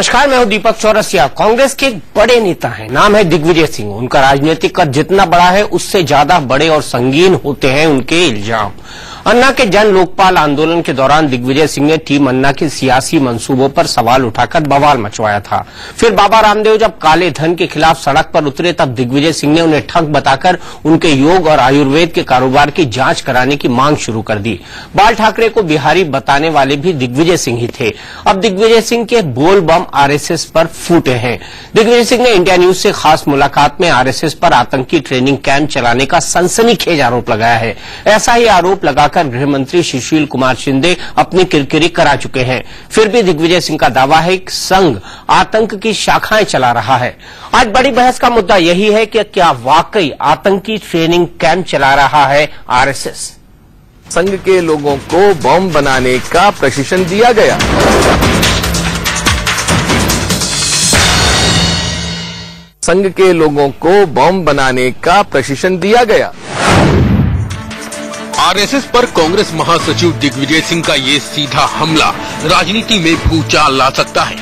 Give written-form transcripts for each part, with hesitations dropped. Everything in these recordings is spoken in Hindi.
नमस्कार, मैं हूं दीपक चौरसिया। कांग्रेस के एक बड़े नेता हैं, नाम है दिग्विजय सिंह। उनका राजनीतिक कद जितना बड़ा है उससे ज्यादा बड़े और संगीन होते हैं उनके इल्जाम। अन्ना के जन लोकपाल आंदोलन के दौरान दिग्विजय सिंह ने टीम अन्ना के सियासी मंसूबों पर सवाल उठाकर बवाल मचवाया था। फिर बाबा रामदेव जब काले धन के खिलाफ सड़क पर उतरे तब दिग्विजय सिंह ने उन्हें ठग बताकर उनके योग और आयुर्वेद के कारोबार की जांच कराने की मांग शुरू कर दी। बाल ठाकरे को बिहारी बताने वाले भी दिग्विजय सिंह ही थे। अब दिग्विजय सिंह के बोल बम आरएसएस पर फूटे हैं। दिग्विजय सिंह ने इंडिया न्यूज से खास मुलाकात में आरएसएस पर आतंकी ट्रेनिंग कैंप चलाने का सनसनीखेज आरोप लगाया है। ऐसा ही आरोप लगाकर गृह मंत्री सुशील कुमार शिंदे अपनी किरकिरी करा चुके हैं। फिर भी दिग्विजय सिंह का दावा है कि संघ आतंक की शाखाएं चला रहा है। आज बड़ी बहस का मुद्दा यही है कि क्या वाकई आतंकी ट्रेनिंग कैंप चला रहा है आरएसएस। संघ के लोगों को बम बनाने का प्रशिक्षण दिया गया। संघ के लोगों को बम बनाने का प्रशिक्षण दिया गया। आरएसएस पर कांग्रेस महासचिव दिग्विजय सिंह का ये सीधा हमला राजनीति में भूचाल ला सकता है।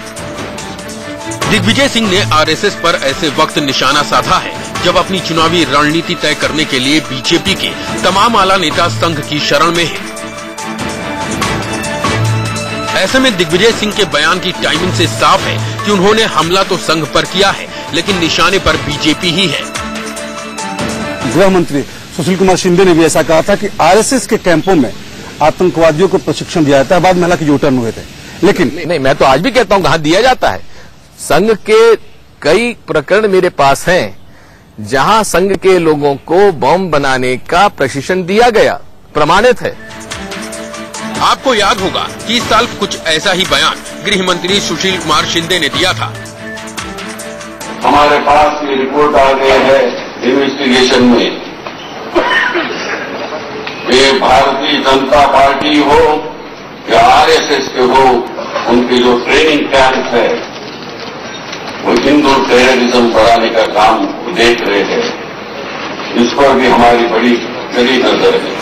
दिग्विजय सिंह ने आरएसएस पर ऐसे वक्त निशाना साधा है जब अपनी चुनावी रणनीति तय करने के लिए बीजेपी के तमाम आला नेता संघ की शरण में हैं। ऐसे में दिग्विजय सिंह के बयान की टाइमिंग से साफ है कि उन्होंने हमला तो संघ पर किया है, लेकिन निशाने पर बीजेपी ही है। गृह मंत्री सुशील कुमार शिंदे ने भी ऐसा कहा था कि आरएसएस के कैंपों में आतंकवादियों को प्रशिक्षण दिया जाता है। बाद में हालांकि यूटर्न हुए थे, लेकिन नहीं, मैं तो आज भी कहता हूं कहां दिया जाता है। संघ के कई प्रकरण मेरे पास हैं जहां संघ के लोगों को बम बनाने का प्रशिक्षण दिया गया, प्रमाणित है। आपको याद होगा कि इस साल कुछ ऐसा ही बयान गृह मंत्री सुशील कुमार शिंदे ने दिया था। हमारे पास ये रिपोर्ट आ गई है इन्वेस्टिगेशन में, ये भारतीय जनता पार्टी हो या आरएसएस के हो, उनकी जो ट्रेनिंग कैंप है वो हिंदू टेररिज्म बढ़ाने का काम देख रहे हैं। इस पर भी हमारी बड़ी कड़ी नजर है।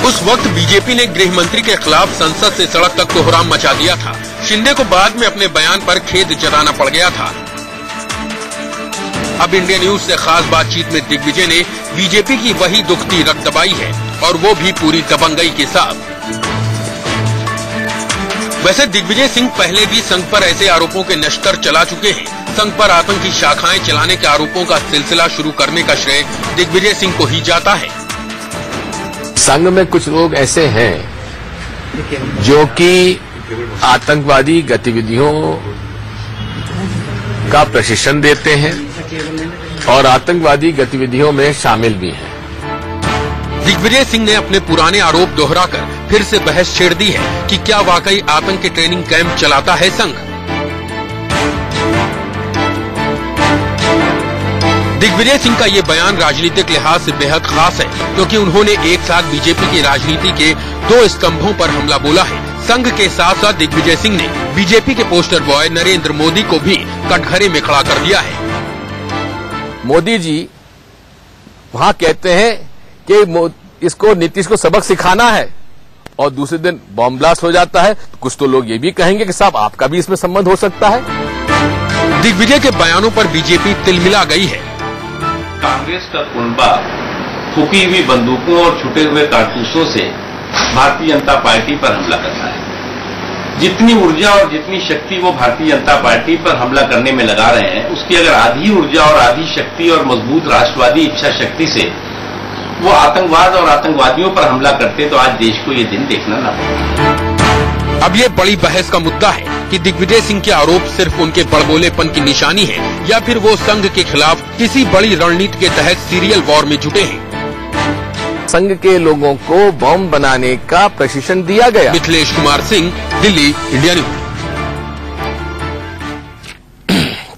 उस वक्त बीजेपी ने गृह मंत्री के खिलाफ संसद से सड़क तक कोहराम मचा दिया था। शिंदे को बाद में अपने बयान पर खेद जताना पड़ गया था। अब इंडिया न्यूज से खास बातचीत में दिग्विजय ने बीजेपी की वही दुखती रग दबाई है, और वो भी पूरी दबंगई के साथ। वैसे दिग्विजय सिंह पहले भी संघ पर ऐसे आरोपों के नश्तर चला चुके हैं। संघ पर आतंकी शाखाएं चलाने के आरोपों का सिलसिला शुरू करने का श्रेय दिग्विजय सिंह को ही जाता है। संघ में कुछ लोग ऐसे हैं जो कि आतंकवादी गतिविधियों का प्रशिक्षण देते हैं और आतंकवादी गतिविधियों में शामिल भी हैं। दिग्विजय सिंह ने अपने पुराने आरोप दोहराकर फिर से बहस छेड़ दी है कि क्या वाकई आतंक के ट्रेनिंग कैंप चलाता है संघ। दिग्विजय सिंह का ये बयान राजनीतिक लिहाज से बेहद खास है, क्योंकि उन्होंने एक साथ बीजेपी की राजनीति के दो स्तंभों पर हमला बोला है। संघ के साथ साथ दिग्विजय सिंह ने बीजेपी के पोस्टर बॉय नरेंद्र मोदी को भी कटघरे में खड़ा कर दिया है। मोदी जी वहां कहते हैं कि इसको नीतीश को सबक सिखाना है, और दूसरे दिन बॉम्ब ब्लास्ट हो जाता है। तो कुछ तो लोग ये भी कहेंगे कि साहब आपका भी इसमें संबंध हो सकता है। दिग्विजय के बयानों पर बीजेपी तिलमिला गई है। कांग्रेस का कुनबा फूकी हुई बंदूकों और छुटे हुए कारतूसों से भारतीय जनता पार्टी पर हमला करता है। जितनी ऊर्जा और जितनी शक्ति वो भारतीय जनता पार्टी पर हमला करने में लगा रहे हैं, उसकी अगर आधी ऊर्जा और आधी शक्ति और मजबूत राष्ट्रवादी इच्छा शक्ति से वो आतंकवाद और आतंकवादियों पर हमला करते तो आज देश को ये दिन देखना न पड़ता। अब ये बड़ी बहस का मुद्दा है कि दिग्विजय सिंह के आरोप सिर्फ उनके बड़बोलेपन की निशानी है, या फिर वो संघ के खिलाफ किसी बड़ी रणनीति के तहत सीरियल वॉर में जुटे हैं। संघ के लोगों को बम बनाने का प्रशिक्षण दिया गया। Mithilesh Kumar Singh, Delhi, India news.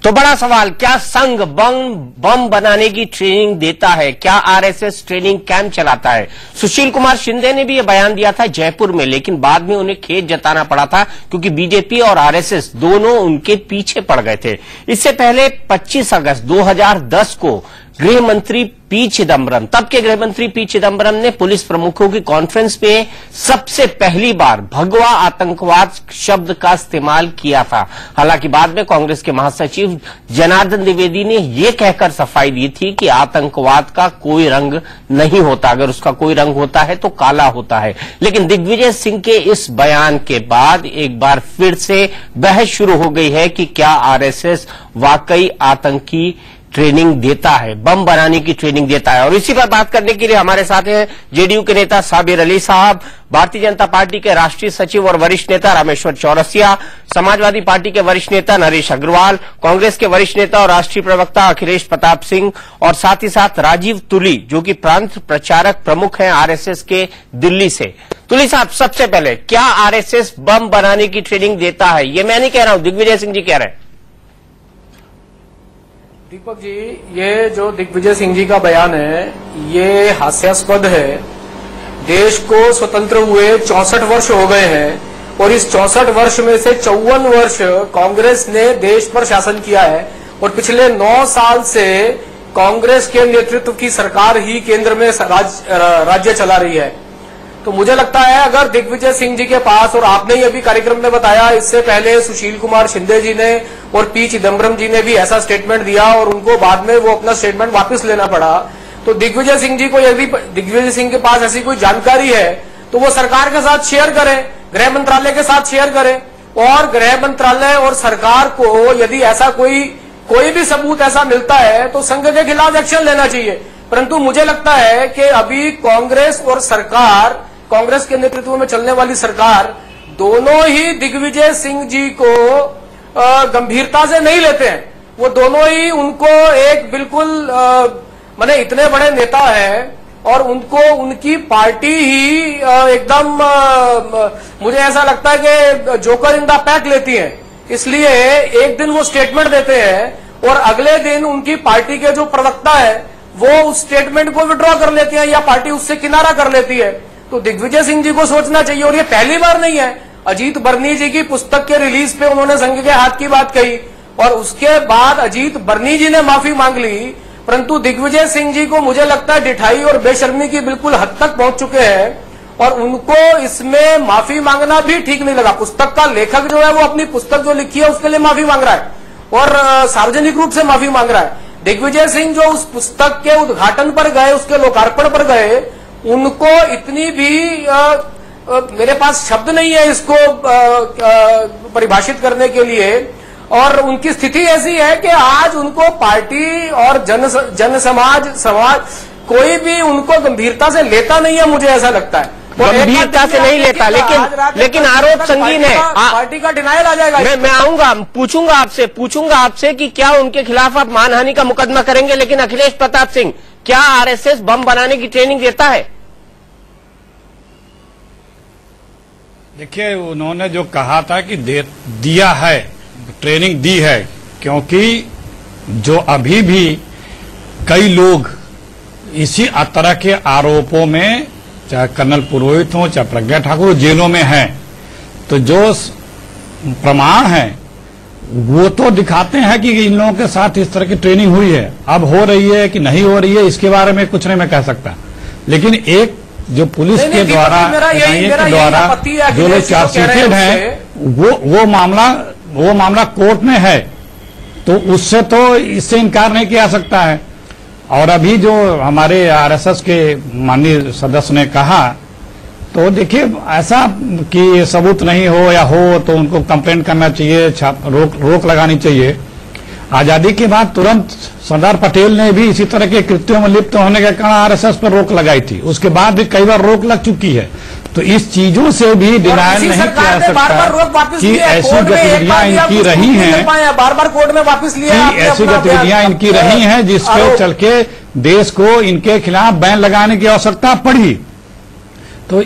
तो बड़ा सवाल, क्या संघ बम बनाने की ट्रेनिंग देता है? क्या आरएसएस ट्रेनिंग कैंप चलाता है? सुशील कुमार शिंदे ने भी यह बयान दिया था जयपुर में, लेकिन बाद में उन्हें खेद जताना पड़ा था क्योंकि बीजेपी और आरएसएस दोनों उनके पीछे पड़ गए थे। इससे पहले 25 अगस्त 2010 को गृह मंत्री पी चिदम्बरम, तब के गृह मंत्री पी चिदम्बरम ने पुलिस प्रमुखों की कॉन्फ्रेंस में सबसे पहली बार भगवा आतंकवाद शब्द का इस्तेमाल किया था। हालांकि बाद में कांग्रेस के महासचिव जनार्दन द्विवेदी ने यह कहकर सफाई दी थी कि आतंकवाद का कोई रंग नहीं होता, अगर उसका कोई रंग होता है तो काला होता है। लेकिन दिग्विजय सिंह के इस बयान के बाद एक बार फिर से बहस शुरू हो गई है कि क्या आरएसएस वाकई आतंकी ट्रेनिंग देता है, बम बनाने की ट्रेनिंग देता है। और इसी पर बात करने के लिए हमारे साथ हैं जेडीयू के नेता साबिर अली साहब, भारतीय जनता पार्टी के राष्ट्रीय सचिव और वरिष्ठ नेता रामेश्वर चौरसिया, समाजवादी पार्टी के वरिष्ठ नेता नरेश अग्रवाल, कांग्रेस के वरिष्ठ नेता और राष्ट्रीय प्रवक्ता अखिलेश प्रताप सिंह और साथ ही साथ राजीव तुली, जो कि प्रांत प्रचारक प्रमुख हैं आरएसएस के दिल्ली से। तुली साहब, सबसे पहले क्या आरएसएस बम बनाने की ट्रेनिंग देता है? ये मैं नहीं कह रहा हूं, दिग्विजय सिंह जी कह रहे हैं। दीपक जी, ये जो दिग्विजय सिंह जी का बयान है ये हास्यास्पद है। देश को स्वतंत्र हुए 64 वर्ष हो गए हैं और इस 64 वर्ष में से 54 वर्ष कांग्रेस ने देश पर शासन किया है और पिछले 9 साल से कांग्रेस के नेतृत्व की सरकार ही केंद्र में राज्य चला रही है। तो मुझे लगता है अगर दिग्विजय सिंह जी के पास, और आपने ही अभी कार्यक्रम में बताया, इससे पहले सुशील कुमार शिंदे जी ने और पी चिदम्बरम जी ने भी ऐसा स्टेटमेंट दिया और उनको बाद में वो अपना स्टेटमेंट वापस लेना पड़ा। तो दिग्विजय सिंह जी को यदि दिग्विजय सिंह के पास ऐसी कोई जानकारी है तो वो सरकार के साथ शेयर करें, गृह मंत्रालय के साथ शेयर करें और गृह मंत्रालय और सरकार को यदि ऐसा कोई भी सबूत ऐसा मिलता है तो संघ के खिलाफ एक्शन लेना चाहिए। परंतु मुझे लगता है कि अभी कांग्रेस और सरकार, कांग्रेस के नेतृत्व में चलने वाली सरकार, दोनों ही दिग्विजय सिंह जी को गंभीरता से नहीं लेते हैं। वो दोनों ही उनको एक बिल्कुल माने इतने बड़े नेता हैं और उनको उनकी पार्टी ही एकदम मुझे ऐसा लगता है कि जोकर इन द पैक लेती है। इसलिए एक दिन वो स्टेटमेंट देते हैं और अगले दिन उनकी पार्टी के जो प्रवक्ता है वो उस स्टेटमेंट को विड्रॉ कर लेते हैं या पार्टी उससे किनारा कर लेती है। तो दिग्विजय सिंह जी को सोचना चाहिए, और ये पहली बार नहीं है। अजीत बर्नी जी की पुस्तक के रिलीज पे उन्होंने संघ के हाथ की बात कही और उसके बाद अजीत बर्नी जी ने माफी मांग ली, परंतु दिग्विजय सिंह जी को मुझे लगता है डिठाई और बेशर्मी की बिल्कुल हद तक पहुंच चुके हैं और उनको इसमें माफी मांगना भी ठीक नहीं लगा। पुस्तक का लेखक जो है वो अपनी पुस्तक जो लिखी है उसके लिए माफी मांग रहा है और सार्वजनिक रूप से माफी मांग रहा है। दिग्विजय सिंह जो उस पुस्तक के उद्घाटन पर गए, उसके लोकार्पण पर गए, उनको इतनी भी मेरे पास शब्द नहीं है इसको परिभाषित करने के लिए, और उनकी स्थिति ऐसी है कि आज उनको पार्टी और जन समाज कोई भी उनको गंभीरता से लेता नहीं है, मुझे ऐसा लगता है। गंभीरता से नहीं लेता, लेकिन आरोप संगीन है। पार्टी का डिनायल आ जाएगा। मैं आऊंगा, पूछूंगा आपसे कि क्या उनके खिलाफ आप मानहानि का मुकदमा करेंगे। लेकिन अखिलेश प्रताप सिंह, क्या आरएसएस बम बनाने की ट्रेनिंग देता है? देखिए, उन्होंने जो कहा था कि दिया है, ट्रेनिंग दी है, क्योंकि जो अभी भी कई लोग इसी तरह के आरोपों में, चाहे कर्नल पुरोहित हो चाहे प्रज्ञा ठाकुर जेलों में हैं, तो जो प्रमाण है वो तो दिखाते हैं कि इन लोगों के साथ इस तरह की ट्रेनिंग हुई है। अब हो रही है कि नहीं हो रही है इसके बारे में कुछ नहीं मैं कह सकता, लेकिन एक जो पुलिस के द्वारा जो लोग चार्जशीटेड हैं वो मामला कोर्ट में है, तो उससे तो इससे इनकार नहीं किया सकता है। और अभी जो हमारे आरएसएस के माननीय सदस्य ने कहा, तो देखिए ऐसा कि सबूत नहीं हो या हो तो उनको कंप्लेंट करना चाहिए, रोक लगानी चाहिए। आजादी के बाद तुरंत सरदार पटेल ने भी इसी तरह के कृत्यों में लिप्त होने के कारण आरएसएस पर रोक लगाई थी, उसके बाद भी कई बार रोक लग चुकी है। तो इस चीजों से भी डिनायल नहीं किया जा सकता कि ऐसी गतिविधियां इनकी रही हैं, बार कोर्ट में वापस लिया, ऐसी गतिविधियां इनकी रही हैं जिसके चल के देश को इनके खिलाफ बैन लगाने की आवश्यकता पड़ी। तो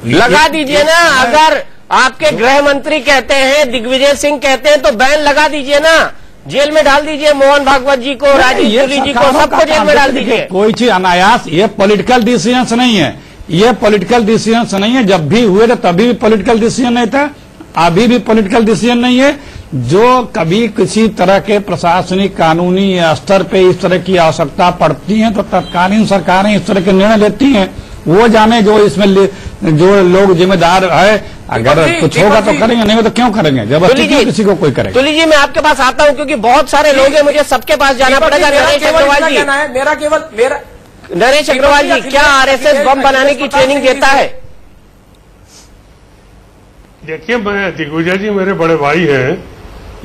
लगा दीजिए ना, अगर आपके गृह मंत्री कहते हैं, दिग्विजय सिंह कहते हैं, तो बैन लगा दीजिए ना, जेल में डाल दीजिए मोहन भागवत जी को, राजीव तुली जी को, सबको जेल में डाल दीजिए। कोई चीज अनायास, ये पॉलिटिकल डिसीजन नहीं है, ये पॉलिटिकल डिसीजन नहीं है। जब भी हुए थे तभी भी पॉलिटिकल डिसीजन नहीं था, अभी भी पॉलिटिकल डिसीजन नहीं है। जो कभी किसी तरह के प्रशासनिक कानूनी स्तर पे इस तरह की आवश्यकता पड़ती है तो तत्कालीन सरकारें इस तरह के निर्णय लेती हैं। वो जाने जो इसमें जो लोग जिम्मेदार है, अगर कुछ होगा तो करेंगे, नहीं तो क्यों करेंगे, जबरदस्ती क्यों किसी को कोई करेगा। तुली जी, मैं आपके पास आता हूं क्योंकि बहुत सारे लोग हैं, मुझे सबके पास जाना पड़ेगा। नरेश अग्रवाल जी, नरेश अग्रवाल जी, क्या आरएसएस बम बनाने की ट्रेनिंग देता है? देखिए, मैं दिग्विजय जी मेरे बड़े भाई हैं,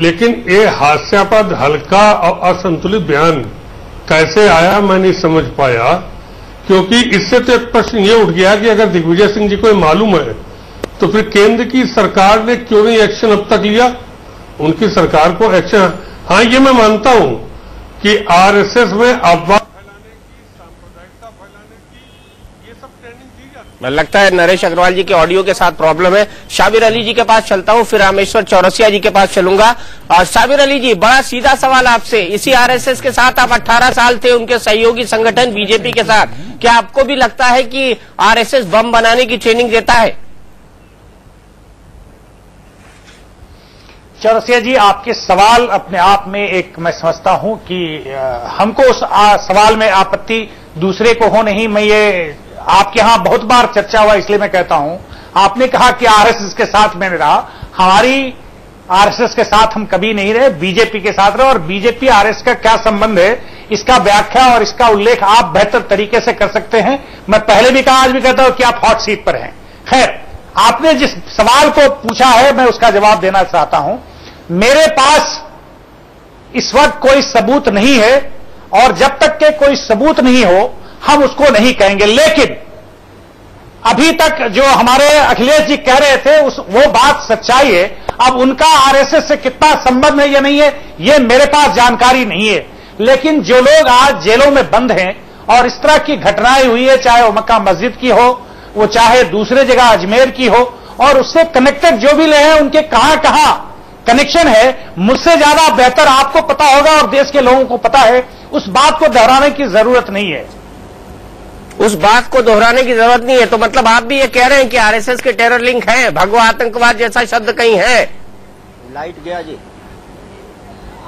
लेकिन ये हास्यास्पद, हल्का और असंतुलित बयान कैसे आया मैं नहीं समझ पाया, क्योंकि इससे तो एक प्रश्न ये उठ गया कि अगर दिग्विजय सिंह जी को मालूम है तो फिर केंद्र की सरकार ने क्यों नहीं एक्शन अब तक लिया? उनकी सरकार को एक्शन, हाँ ये मैं मानता हूं कि आरएसएस में अफवाह फैलाने की, सांप्रदायिकता फैलाने की, ये सब ट्रेनिंग दी जाती है। मुझे लगता है नरेश अग्रवाल जी के ऑडियो के साथ प्रॉब्लम है। शाबिर अली जी के पास चलता हूं, फिर रामेश्वर चौरसिया जी के पास चलूंगा। और शाबिर अली जी, बड़ा सीधा सवाल आपसे, इसी आरएसएस के साथ आप 18 साल थे, उनके सहयोगी संगठन बीजेपी के साथ, क्या आपको भी लगता है कि आरएसएस बम बनाने की ट्रेनिंग देता है? चौरसिया जी, आपके सवाल अपने आप में एक, मैं समझता हूं कि हमको उस सवाल में आपत्ति दूसरे को हो नहीं। मैं ये आपके यहां बहुत बार चर्चा हुआ, इसलिए मैं कहता हूं, आपने कहा कि आरएसएस के साथ मैंने रहा, हमारी आरएसएस के साथ हम कभी नहीं रहे, बीजेपी के साथ रहे, और बीजेपी आरएसएस का क्या संबंध है, इसका व्याख्या और इसका उल्लेख आप बेहतर तरीके से कर सकते हैं। मैं पहले भी कहा, आज भी कहता हूं कि आप हॉट सीट पर हैं। खैर, आपने जिस सवाल को पूछा है, मैं उसका जवाब देना चाहता हूं। मेरे पास इस वक्त कोई सबूत नहीं है, और जब तक के कोई सबूत नहीं हो हम उसको नहीं कहेंगे। लेकिन अभी तक जो हमारे अखिलेश जी कह रहे थे, वो बात सच्चाई है। अब उनका आरएसएस से कितना संबंध है या नहीं है, ये मेरे पास जानकारी नहीं है। लेकिन जो लोग आज जेलों में बंद हैं और इस तरह की घटनाएं हुई है, चाहे वो मक्का मस्जिद की हो, वो चाहे दूसरे जगह अजमेर की हो, और उससे कनेक्टेड जो भी ले हैं, उनके कहां कहां कनेक्शन है, मुझसे ज्यादा बेहतर आपको पता होगा और देश के लोगों को पता है। उस बात को दोहराने की जरूरत नहीं है। उस बात को दोहराने की जरूरत नहीं है, तो मतलब आप भी ये कह रहे हैं कि आरएसएस के टेरर लिंक हैं, भगवा आतंकवाद जैसा शब्द कहीं है? लाइट गया जी।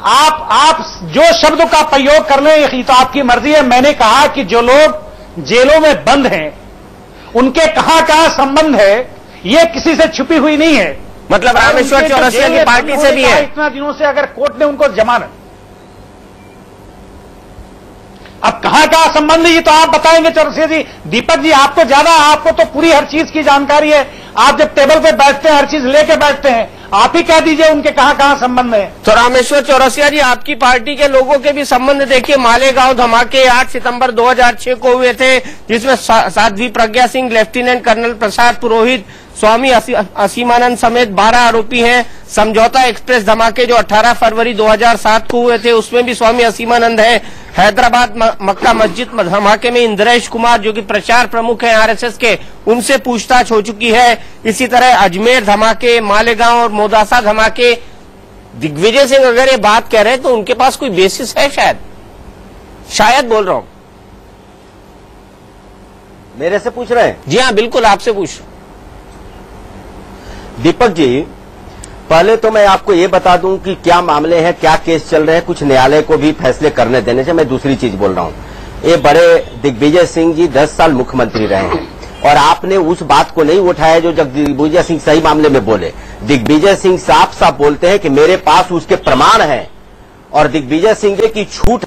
आप जो शब्द का प्रयोग कर लें, ये तो आपकी मर्जी है। मैंने कहा कि जो लोग जेलों में बंद हैं, उनके कहां कहां संबंध है, ये किसी से छुपी हुई नहीं है। मतलब रामेश्वर चौरसिया की पार्टी से भी है। इतना दिनों से अगर कोर्ट ने उनको जमानत, अब कहां कहां संबंध है ये तो आप बताएंगे चौरसिया जी। दीपक जी, आपको ज्यादा, आपको तो पूरी हर चीज की जानकारी है। आप जब टेबल पे बैठते हैं, हर चीज लेके बैठते हैं, आप ही कह दीजिए उनके कहां कहां संबंध है। तो रामेश्वर चौरसिया जी, आपकी पार्टी के लोगों के भी संबंध देखिए। मालेगांव धमाके 8 सितंबर 2006 को हुए थे, जिसमें साध्वी प्रज्ञा सिंह, लेफ्टिनेंट कर्नल प्रसाद पुरोहित, स्वामी असीमानंद समेत 12 आरोपी हैं। समझौता एक्सप्रेस धमाके जो 18 फरवरी 2007 को हुए थे, उसमें भी स्वामी असीमानंद है। हैदराबाद मक्का मस्जिद धमाके में इंद्रेश कुमार, जो कि प्रचार प्रमुख हैं आरएसएस के, उनसे पूछताछ हो चुकी है। इसी तरह अजमेर धमाके, मालेगांव और मोदासा धमाके। दिग्विजय सिंह अगर ये बात कह रहे हैं तो उनके पास कोई बेसिस है, शायद बोल रहा हूं। मेरे से पूछ रहे हैं? जी हाँ, बिल्कुल आपसे पूछ रहा हूं। दीपक जी, पहले तो मैं आपको ये बता दूं कि क्या मामले हैं, क्या केस चल रहे हैं, कुछ न्यायालय को भी फैसले करने देने से। मैं दूसरी चीज बोल रहा हूं। ये बड़े दिग्विजय सिंह जी 10 साल मुख्यमंत्री रहे हैं, और आपने उस बात को नहीं उठाया जो दिग्विजय सिंह सही मामले में बोले। दिग्विजय सिंह साफ साफ बोलते हैं कि मेरे पास उसके प्रमाण है, और दिग्विजय सिंह की छूट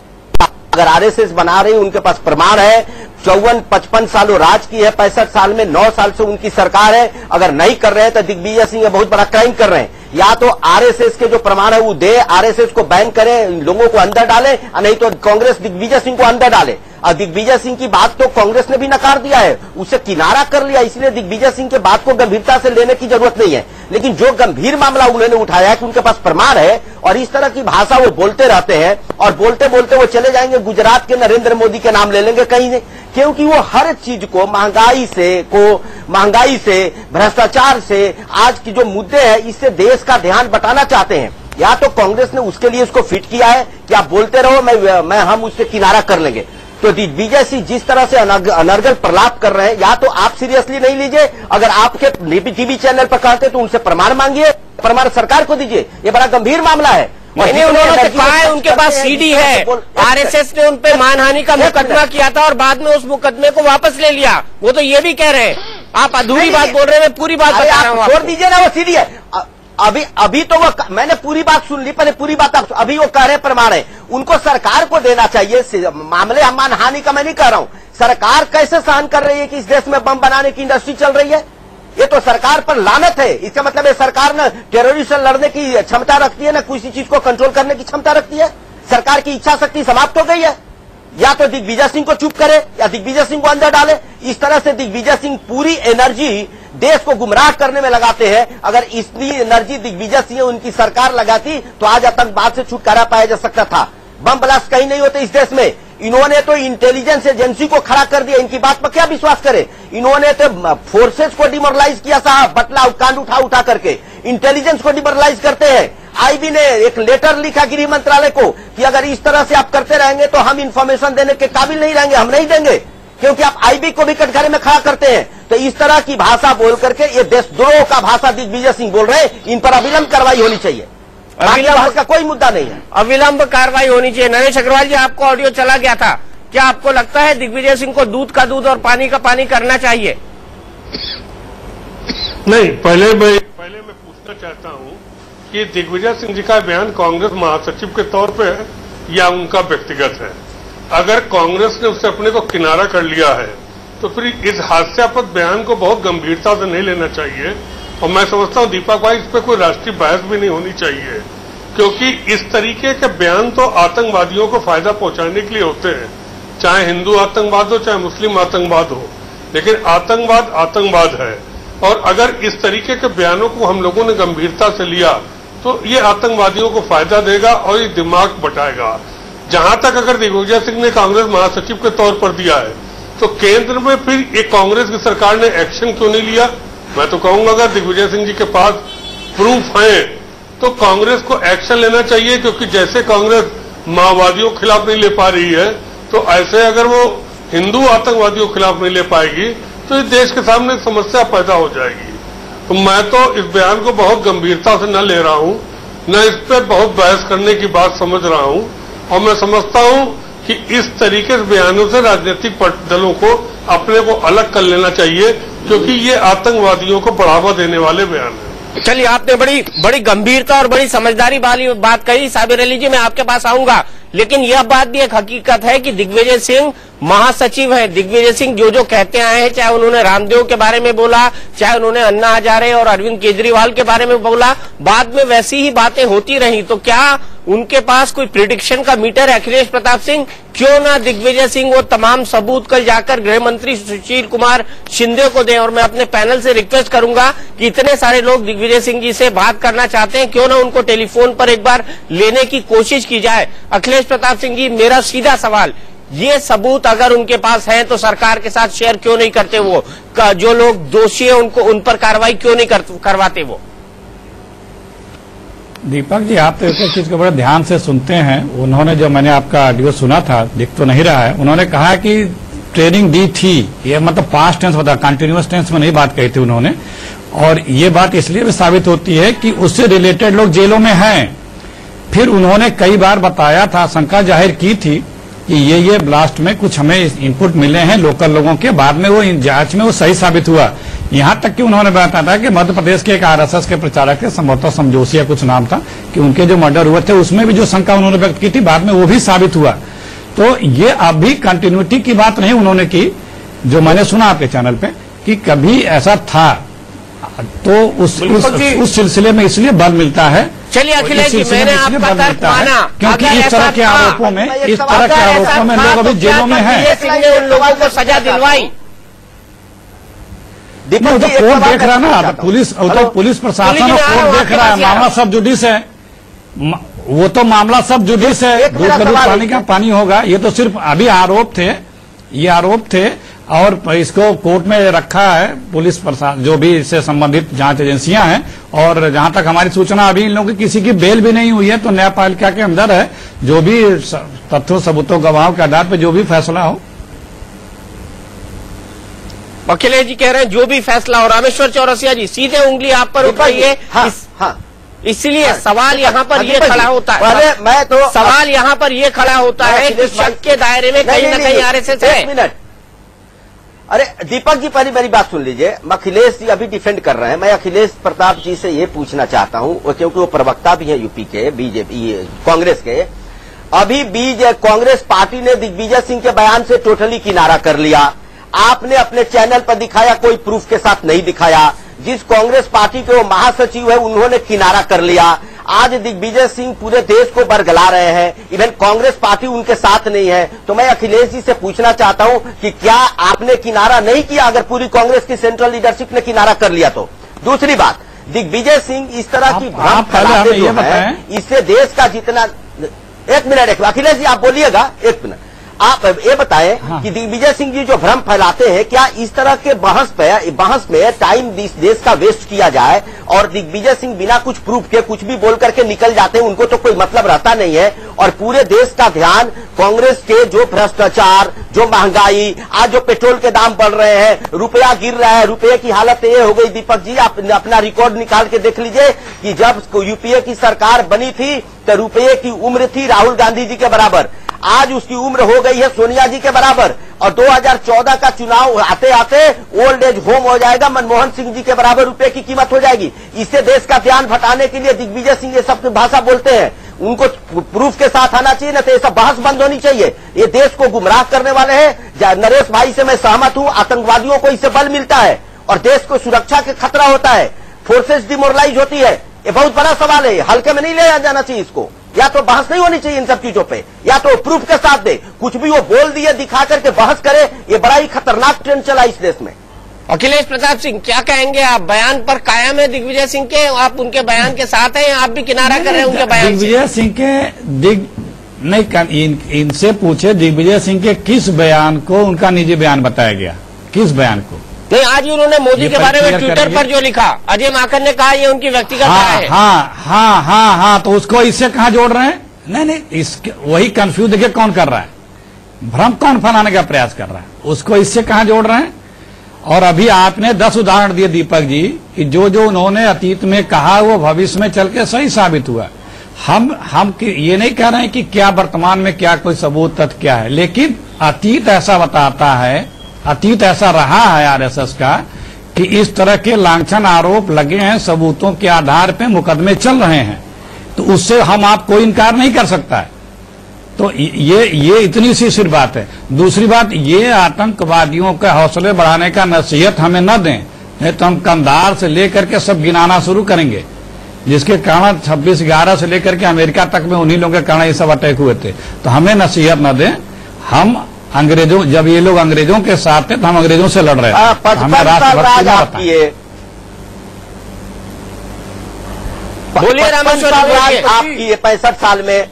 अगर आरएसएस बना रही, उनके पास प्रमाण है। 54-55 साल वो राज की है, 65 साल में 9 साल से उनकी सरकार है। अगर नहीं कर रहे हैं तो दिग्विजय सिंह बहुत बड़ा क्राइम कर रहे हैं। या तो आरएसएस के जो प्रमाण है वो दे, आरएसएस को बैन करे, लोगों को अंदर डाले, नहीं तो कांग्रेस दिग्विजय सिंह को अंदर डाले। और दिग्विजय सिंह की बात तो कांग्रेस ने भी नकार दिया है, उसे किनारा कर लिया, इसलिए दिग्विजय सिंह के बात को गंभीरता से लेने की जरूरत नहीं है। लेकिन जो गंभीर मामला उन्होंने उठाया है कि उनके पास प्रमाण है, और इस तरह की भाषा वो बोलते रहते हैं, और बोलते बोलते वो चले जाएंगे गुजरात के नरेंद्र मोदी के नाम ले लेंगे कहीं नहीं, क्योंकि वो हर चीज को महंगाई से भ्रष्टाचार से, आज की जो मुद्दे हैं, इससे देश का ध्यान बटाना चाहते हैं। या तो कांग्रेस ने उसके लिए उसको फिट किया है कि आप बोलते रहो, हम उससे किनारा कर लेंगे। तो दिग्विजय सिंह जिस तरह से अनर्गल प्रलाप कर रहे हैं, या तो आप सीरियसली नहीं लीजिए, अगर आपके टीवी चैनल पर कहते तो उनसे प्रमाण मांगिए, प्रमाण सरकार को दीजिए, ये बड़ा गंभीर मामला है। मैंने उन्होंने कहा है उनके पास सीडी है, आरएसएस ने उन पे मानहानि का मुकदमा किया था और बाद में उस मुकदमे को वापस ले लिया, वो तो ये भी कह रहे हैं। आप अधूरी बात बोल रहे हैं, मैं पूरी बात बता रहा हूँ। छोड़ दीजिए ना, वो सीडी है। अभी तो वो, मैंने पूरी बात सुन ली, पहले पूरी बात आप, अभी वो कह रहे प्रमाण है, उनको सरकार को देना चाहिए मामले। मानहानि का मैं नहीं कह रहा हूं, सरकार कैसे सहन कर रही है कि इस देश में बम बनाने की इंडस्ट्री चल रही है? ये तो सरकार पर लानत है। इसका मतलब है सरकार न टेररिस्ट से लड़ने की क्षमता रखती है, न किसी चीज को कंट्रोल करने की क्षमता रखती है। सरकार की इच्छा शक्ति समाप्त हो गई है। या तो दिग्विजय सिंह को चुप करे या दिग्विजय सिंह को अंदर डाले। इस तरह से दिग्विजय सिंह पूरी एनर्जी देश को गुमराह करने में लगाते हैं। अगर इतनी एनर्जी दिग्विजय सिंह उनकी सरकार लगाती तो आज आतंकवाद से छुटकारा पाया जा सकता था। बम ब्लास्ट कहीं नहीं होते इस देश में। इन्होंने तो इंटेलिजेंस एजेंसी को खड़ा कर दिया, इनकी बात पर क्या विश्वास करे? इन्होंने तो फोर्सेस को डिमोरलाइज किया साहब, बटला कांड उठा करके इंटेलिजेंस को डिमोरलाइज करते हैं। आईबी ने एक लेटर लिखा गृह मंत्रालय को कि अगर इस तरह से आप करते रहेंगे तो हम इंफॉर्मेशन देने के काबिल नहीं रहेंगे, हम नहीं देंगे, क्योंकि आप आईबी को भी कटघरे में खड़ा करते हैं। तो इस तरह की भाषा बोल करके ये देशद्रोह का भाषा दिग्विजय सिंह बोल रहे हैं। इन पर अविलंब कार्रवाई होनी चाहिए, अविलंब का कोई मुद्दा नहीं है, अविलंब कार्रवाई होनी चाहिए। नरेश अग्रवाल जी, आपको ऑडियो चला गया था, क्या आपको लगता है दिग्विजय सिंह को दूध का दूध और पानी का पानी करना चाहिए? नहीं, पहले मैं पूछना चाहता हूं कि दिग्विजय सिंह जी का बयान कांग्रेस महासचिव के तौर पे है या उनका व्यक्तिगत है? अगर कांग्रेस ने उससे अपने को किनारा कर लिया है तो फिर इस हास्यास्पद बयान को बहुत गंभीरता से नहीं लेना चाहिए। और मैं समझता हूं दीपक भाई, इस पे कोई राष्ट्रीय बहस भी नहीं होनी चाहिए, क्योंकि इस तरीके के बयान तो आतंकवादियों को फायदा पहुंचाने के लिए होते हैं, चाहे हिंदू आतंकवाद हो चाहे मुस्लिम आतंकवाद हो, लेकिन आतंकवाद आतंकवाद है। और अगर इस तरीके के बयानों को हम लोगों ने गंभीरता से लिया तो ये आतंकवादियों को फायदा देगा और ये दिमाग बटाएगा। जहां तक अगर दिग्विजय सिंह ने कांग्रेस महासचिव के तौर पर दिया है तो केंद्र में फिर एक कांग्रेस की सरकार ने एक्शन क्यों नहीं लिया? मैं तो कहूंगा अगर दिग्विजय सिंह जी के पास प्रूफ है तो कांग्रेस को एक्शन लेना चाहिए, क्योंकि जैसे कांग्रेस माओवादियों के खिलाफ नहीं ले पा रही है तो ऐसे अगर वो हिंदू आतंकवादियों के खिलाफ नहीं ले पाएगी तो इस देश के सामने समस्या पैदा हो जाएगी। तो मैं तो इस बयान को बहुत गंभीरता से न ले रहा हूं, न इस पर बहुत बहस करने की बात समझ रहा हूं। और मैं समझता हूं कि इस तरीके से बयानों से राजनीतिक दलों को अपने को अलग कर लेना चाहिए, क्योंकि ये आतंकवादियों को बढ़ावा देने वाले बयान हैं। चलिए, आपने बड़ी गंभीरता और बड़ी समझदारी वाली बात कही। साबिर अली जी, मैं आपके पास आऊंगा, लेकिन यह बात भी एक हकीकत है कि दिग्विजय सिंह महासचिव है। दिग्विजय सिंह जो कहते आए हैं, चाहे उन्होंने रामदेव के बारे में बोला, चाहे उन्होंने अन्ना हजारे और अरविंद केजरीवाल के बारे में बोला, बाद में वैसी ही बातें होती रही। तो क्या उनके पास कोई प्रिडिक्शन का मीटर है? अखिलेश प्रताप सिंह, क्यों ना दिग्विजय सिंह वो तमाम सबूत कल जाकर गृह मंत्री सुशील कुमार शिंदे को दें? और मैं अपने पैनल से रिक्वेस्ट करूंगा कि इतने सारे लोग दिग्विजय सिंह जी से बात करना चाहते हैं, क्यों ना उनको टेलीफोन पर एक बार लेने की कोशिश की जाए। अखिलेश प्रताप सिंह जी, मेरा सीधा सवाल, ये सबूत अगर उनके पास है तो सरकार के साथ शेयर क्यों नहीं करते? वो जो लोग दोषी है उनको उन पर कार्रवाई क्यों नहीं करवाते? वो दीपक जी, आप तो एक चीज को बड़े ध्यान से सुनते हैं। उन्होंने जो मैंने आपका ऑडियो सुना था, दिख तो नहीं रहा है, उन्होंने कहा कि ट्रेनिंग दी थी, ये मतलब पास्ट टेंस होता, कंटिन्यूअस टेंस में नहीं बात कही थी उन्होंने। और ये बात इसलिए भी साबित होती है कि उससे रिलेटेड लोग जेलों में हैं। फिर उन्होंने कई बार बताया था, शंका जाहिर की थी कि ये ब्लास्ट में कुछ हमें इनपुट मिले हैं लोकल लोगों के, बाद में वो जांच में वो सही साबित हुआ। यहां तक कि उन्होंने बताया था कि मध्य प्रदेश के एक आरएसएस के प्रचारक थे, संभवतः समजोसिया कुछ नाम था, कि उनके जो मर्डर हुए थे उसमें भी जो शंका उन्होंने व्यक्त की थी, बाद में वो भी साबित हुआ। तो ये अभी कंटिन्यूटी की बात नहीं उन्होंने की, जो मैंने सुना आपके चैनल पे कि कभी ऐसा था, तो उस सिलसिले में इसलिए बल मिलता है। चलिए अखिलेश जी, मैंने आपका तर्क माना, क्योंकि इस तरह के आरोपों में लोग अभी जेलों में हैं। उन लोगों को सजा दिलवाई, तो कोर्ट देख रहा ना, पुलिस प्रशासन और कोर्ट देख रहा है, मामला सब जुडिस है, वो तो मामला सब जुडिस है, दूध का दूध पानी का पानी होगा। ये तो सिर्फ अभी आरोप थे और इसको कोर्ट में रखा है पुलिस प्रशासन, जो भी इससे संबंधित जांच एजेंसियां हैं। और जहां तक हमारी सूचना, अभी इन लोगों की किसी की बेल भी नहीं हुई है, तो न्यायपालिका के अंदर है, जो भी तथ्यों सबूतों गवाहों के आधार पर जो भी फैसला हो। अखिलेश जी कह रहे हैं जो भी फैसला हो। रामेश्वर चौरसिया जी, सीधे उंगली आप पर उठाइए। हाँ, इसलिए सवाल यहाँ पर ये खड़ा होता है, पहले मैं तो सवाल यहाँ पर ये खड़ा होता है कि शक के दायरे में कहीं न कहीं आरएसएस है। एक मिनट, अरे दीपक जी पहली मेरी बात सुन लीजिए। अखिलेश जी अभी डिफेंड कर रहे हैं, मैं अखिलेश प्रताप जी से ये पूछना चाहता हूँ, क्योंकि वो प्रवक्ता भी है यूपी के बीजेपी कांग्रेस के। अभी कांग्रेस पार्टी ने दिग्विजय सिंह के बयान से टोटली किनारा कर लिया। आपने अपने चैनल पर दिखाया, कोई प्रूफ के साथ नहीं दिखाया। जिस कांग्रेस पार्टी के वो महासचिव है उन्होंने किनारा कर लिया। आज दिग्विजय सिंह पूरे देश को बरगला रहे हैं, इवन कांग्रेस पार्टी उनके साथ नहीं है। तो मैं अखिलेश जी से पूछना चाहता हूं कि क्या आपने किनारा नहीं किया अगर पूरी कांग्रेस की सेंट्रल लीडरशिप ने किनारा कर लिया तो? दूसरी बात, दिग्विजय सिंह इस तरह की भ्रम फैलाते जो है, इससे देश का जितना, एक मिनट अखिलेश जी आप बोलिएगा, एक मिनट आप ये बताएं कि दिग्विजय सिंह जी जो भ्रम फैलाते हैं, क्या इस तरह के बहस में टाइम देश का वेस्ट किया जाए और दिग्विजय सिंह बिना कुछ प्रूफ के कुछ भी बोल करके निकल जाते हैं, उनको तो कोई मतलब रहता नहीं है, और पूरे देश का ध्यान कांग्रेस के जो भ्रष्टाचार, जो महंगाई, आज जो पेट्रोल के दाम बढ़ रहे हैं, रुपया गिर रहा है, रुपये की हालत ये हो गई। दीपक जी आप अपना रिकॉर्ड निकाल के देख लीजिए कि जब यूपीए की सरकार बनी थी तो रुपये की उम्र थी राहुल गांधी जी के बराबर, आज उसकी उम्र हो गई है सोनिया जी के बराबर, और 2014 का चुनाव आते आते ओल्ड एज होम हो जाएगा, मनमोहन सिंह जी के बराबर रुपए की कीमत हो जाएगी। इससे देश का ध्यान भटाने के लिए दिग्विजय सिंह ये सब भाषा बोलते हैं, उनको प्रूफ के साथ आना चाहिए, न तो ये सब बहस बंद होनी चाहिए। ये देश को गुमराह करने वाले हैं। नरेश भाई से मैं सहमत हूं, आतंकवादियों को इससे बल मिलता है और देश को सुरक्षा के खतरा होता है, फोर्सेस डिमोरलाइज होती है। ये बहुत बड़ा सवाल है, हल्के में नहीं ले जाना चाहिए इसको। या तो बहस नहीं होनी चाहिए इन सब चीजों पे, या तो प्रूफ के साथ दे, कुछ भी वो बोल दिए दिखा करके बहस करे। ये बड़ा ही खतरनाक ट्रेंड चला इस देश में। अखिलेश प्रताप सिंह क्या कहेंगे आप? बयान पर कायम है दिग्विजय सिंह के, आप उनके बयान के साथ हैं, आप भी किनारा कर रहे हैं उनके बयान? दिग्विजय सिंह के नहीं, इनसे पूछे दिग्विजय सिंह के किस बयान को उनका निजी बयान बताया गया, किस बयान को? नहीं, आज उन्होंने मोदी के बारे में ट्विटर पर जो लिखा, अजय माकन ने कहा ये उनकी व्यक्तिगत राय है। हाँ, तो उसको इससे कहां जोड़ रहे हैं? नहीं, वही कंफ्यूज देखिए कौन कर रहा है, भ्रम कौन फैलाने का प्रयास कर रहा है, उसको इससे कहां जोड़ रहे हैं? और अभी आपने 10 उदाहरण दिए दीपक जी कि जो उन्होंने अतीत में कहा वो भविष्य में चल के सही साबित हुआ। हम ये नहीं कह रहे हैं कि क्या वर्तमान में क्या कोई सबूत तथ्य क्या है, लेकिन अतीत ऐसा बताता है, अतीत ऐसा रहा है आरएसएस का कि इस तरह के लांछन आरोप लगे हैं, सबूतों के आधार पे मुकदमे चल रहे हैं, तो उससे हम आप कोई इनकार नहीं कर सकता है। तो ये इतनी सी सिर्फ बात है। दूसरी बात, ये आतंकवादियों के हौसले बढ़ाने का नसीहत हमें न दें, नहीं तो हम कंधार से लेकर के सब गिनाना शुरू करेंगे, जिसके कारण 26/11 से लेकर के अमेरिका तक में उन्हीं लोगों के कारण ये सब अटैक हुए थे। तो हमें नसीहत न दें, हम अंग्रेजों, जब ये लोग अंग्रेजों के साथ थे तो हम अंग्रेजों से लड़ रहे थे। 55 साल राज आप किए, बोलिए रामेश्वर, 65 साल में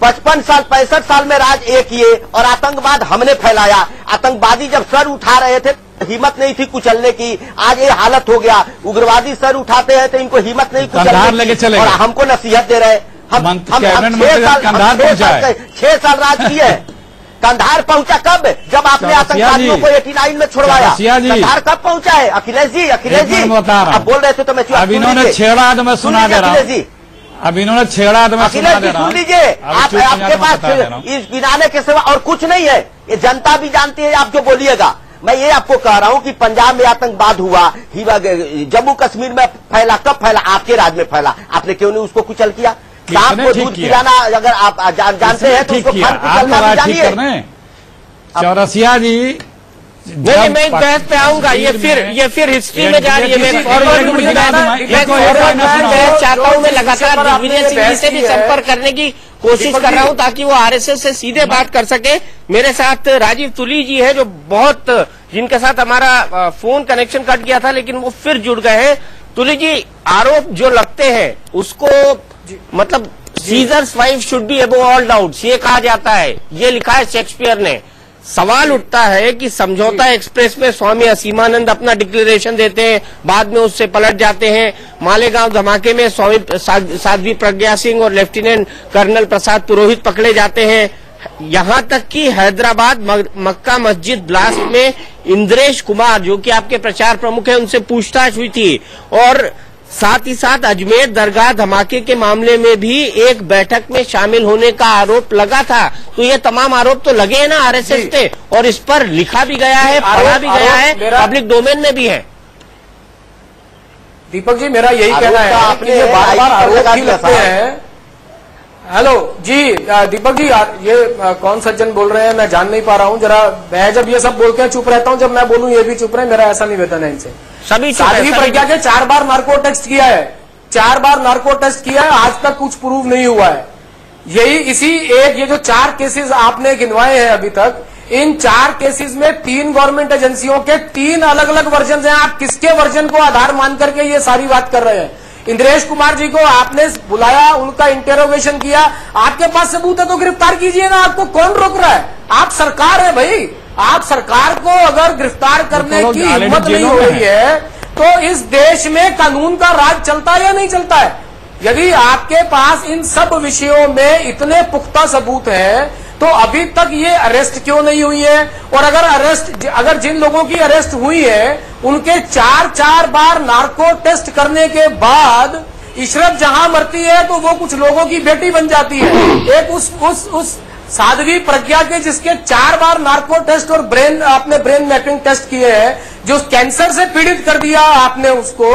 65 साल में राज एक किए और आतंकवाद हमने फैलाया। आतंकवादी जब सर उठा रहे थे हिम्मत नहीं थी कुचलने की, आज ये हालत हो गया। उग्रवादी सर उठाते हैं तो इनको हिम्मत नहीं कुचलने की, और हमको नसीहत दे रहे। हम 6 साल राज किए। कंधार पहुंचा कब? जब आपने आतंकवादियों को 89 में छुड़वाया। कंधार कब पहुंचा है? अखिलेश जी आप बोल रहे थे तो मैं अब इन्होंने छेड़ा तो मैं सुना दे रहा हूँ। अब इन्होंने छेड़ा तो मैं सुना दे रहा हूँ। सुन लीजिए, आपके पास इस गिनाने के सिवा और कुछ नहीं है। ये जनता भी जानती है आप जो बोलिएगा। मैं ये आपको कह रहा हूँ कि पंजाब में आतंकवाद हुआ, जम्मू कश्मीर में फैला, कब फैला? आपके राज में फैला। आपने क्यों नहीं उसको कुचल किया? सांप को दूध पिलाना अगर आप जानते हैं तो उसको जानिए। चौरसिया जी, नहीं, मैं बहस पे आऊंगा। ये फिर हिस्ट्री में जा रही है। मैं चाहता हूँ, मैं लगातार दिग्विजय सिंह जी से भी संपर्क करने की कोशिश कर रहा हूँ ताकि वो आरएसएस से सीधे बात कर सके। मेरे साथ राजीव तुली जी है, जो जिनके साथ हमारा फोन कनेक्शन कट गया था, लेकिन वो फिर जुड़ गए हैं। तुली जी, आरोप जो लगते हैं उसको मतलब seizures wife should be above all doubts, ये कहा जाता है, ये लिखा है शेक्सपियर ने। सवाल उठता है कि समझौता एक्सप्रेस में स्वामी असीमानंद अपना डिक्लेरेशन देते हैं, बाद में उससे पलट जाते हैं। मालेगांव धमाके में स्वामी साध्वी प्रज्ञा सिंह और लेफ्टिनेंट कर्नल प्रसाद पुरोहित पकड़े जाते हैं। यहां तक कि हैदराबाद मक्का मस्जिद ब्लास्ट में इंद्रेश कुमार, जो कि आपके प्रचार प्रमुख हैं, उनसे पूछताछ हुई थी और साथ ही साथ अजमेर दरगाह धमाके के मामले में भी एक बैठक में शामिल होने का आरोप लगा था। तो ये तमाम आरोप तो लगे हैं ना आरएसएस पे, और इस पर लिखा भी गया है, पढ़ा भी गया है, पब्लिक डोमेन में भी है। दीपक जी, मेरा यही कहना है कि ये बार-बार आरोप ही लगते हैं। हेलो जी दीपक जी, ये कौन सज्जन बोल रहे हैं मैं जान नहीं पा रहा हूँ। जरा मैं जब ये सब बोलते हैं चुप रहता हूँ, जब मैं बोलूँ ये भी चुप रहे, मेरा ऐसा निवेदन है इनसे। सभी साध्वी प्रज्ञा के 4 बार नार्को टेस्ट किया है, 4 बार नार्को टेस्ट किया है, आज तक कुछ प्रूव नहीं हुआ है। यही इसी एक ये जो 4 केसेस आपने गिनवाए हैं अभी तक, इन 4 केसेस में 3 गवर्नमेंट एजेंसियों के 3 अलग अलग वर्जन हैं। आप किसके वर्जन को आधार मान करके ये सारी बात कर रहे हैं? इंद्रेश कुमार जी को आपने बुलाया, उनका इंटेरोगेशन किया, आपके पास सबूत है तो गिरफ्तार कीजिए ना, आपको कौन रोक रहा है? आप सरकार है भाई, आप सरकार को अगर गिरफ्तार करने की हिम्मत नहीं हो रही है तो इस देश में कानून का राज चलता है या नहीं चलता है? यदि आपके पास इन सब विषयों में इतने पुख्ता सबूत हैं तो अभी तक ये अरेस्ट क्यों नहीं हुई है? और अगर जिन लोगों की अरेस्ट हुई है उनके 4 बार नार्को टेस्ट करने के बाद इशरत जहां मरती है तो वो कुछ लोगों की बेटी बन जाती है। एक उस साध्वी प्रज्ञा के जिसके 4 बार नार्को टेस्ट और आपने ब्रेन मैपिंग टेस्ट किए हैं, जो कैंसर से पीड़ित कर दिया आपने उसको,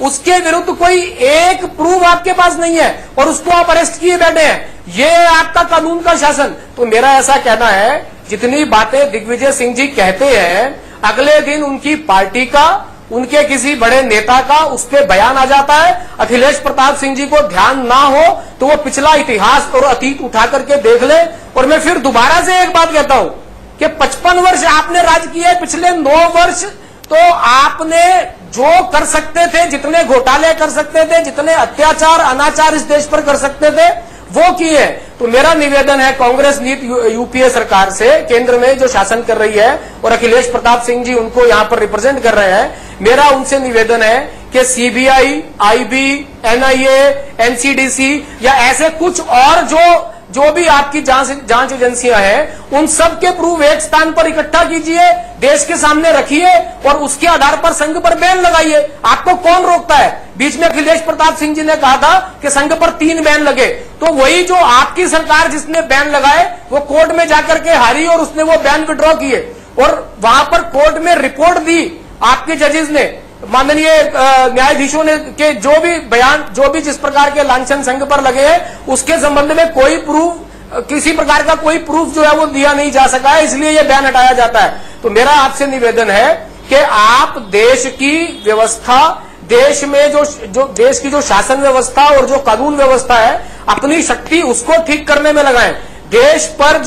उसके विरुद्ध कोई एक प्रूफ आपके पास नहीं है और उसको आप अरेस्ट किए बैठे हैं। ये आपका कानून का शासन। तो मेरा ऐसा कहना है, जितनी बातें दिग्विजय सिंह जी कहते हैं, अगले दिन उनकी पार्टी का, उनके किसी बड़े नेता का उस पर बयान आ जाता है। अखिलेश प्रताप सिंह जी को ध्यान ना हो तो वो पिछला इतिहास और अतीत उठा करके देख ले। और मैं फिर दोबारा से एक बात कहता हूं कि 55 वर्ष आपने राज किया है, पिछले 9 वर्ष तो आपने जो कर सकते थे, जितने घोटाले कर सकते थे, जितने अत्याचार अनाचार इस देश पर कर सकते थे, वो किए। तो मेरा निवेदन है कांग्रेस नीति यूपीए सरकार से, केंद्र में जो शासन कर रही है, और अखिलेश प्रताप सिंह जी उनको यहां पर रिप्रेजेंट कर रहे हैं, मेरा उनसे निवेदन है कि सीबीआई, आईबी, एनआईए, एनसीडीसी या ऐसे कुछ और जो भी आपकी जांच एजेंसियां हैं, उन सब के प्रूफ एक स्थान पर इकट्ठा कीजिए, देश के सामने रखिए और उसके आधार पर संघ पर बैन लगाइए। आपको कौन रोकता है? बीच में अखिलेश प्रताप सिंह जी ने कहा था कि संघ पर 3 बैन लगे, तो वही जो आपकी सरकार जिसने बैन लगाए वो कोर्ट में जाकर के हारी और उसने वो बैन विड्रॉ किए, और वहां पर कोर्ट में रिपोर्ट दी आपके जजेस ने, माननीय न्यायाधीशों ने, के जो भी बयान, जो भी जिस प्रकार के लांछन संघ पर लगे हैं, उसके संबंध में कोई प्रूफ, किसी प्रकार का कोई प्रूफ जो है वो दिया नहीं जा सका है, इसलिए ये बैन हटाया जाता है। तो मेरा आपसे निवेदन है कि आप देश की व्यवस्था, देश में जो देश की जो शासन व्यवस्था और जो कानून व्यवस्था है, अपनी शक्ति उसको ठीक करने में लगाएं। देश पर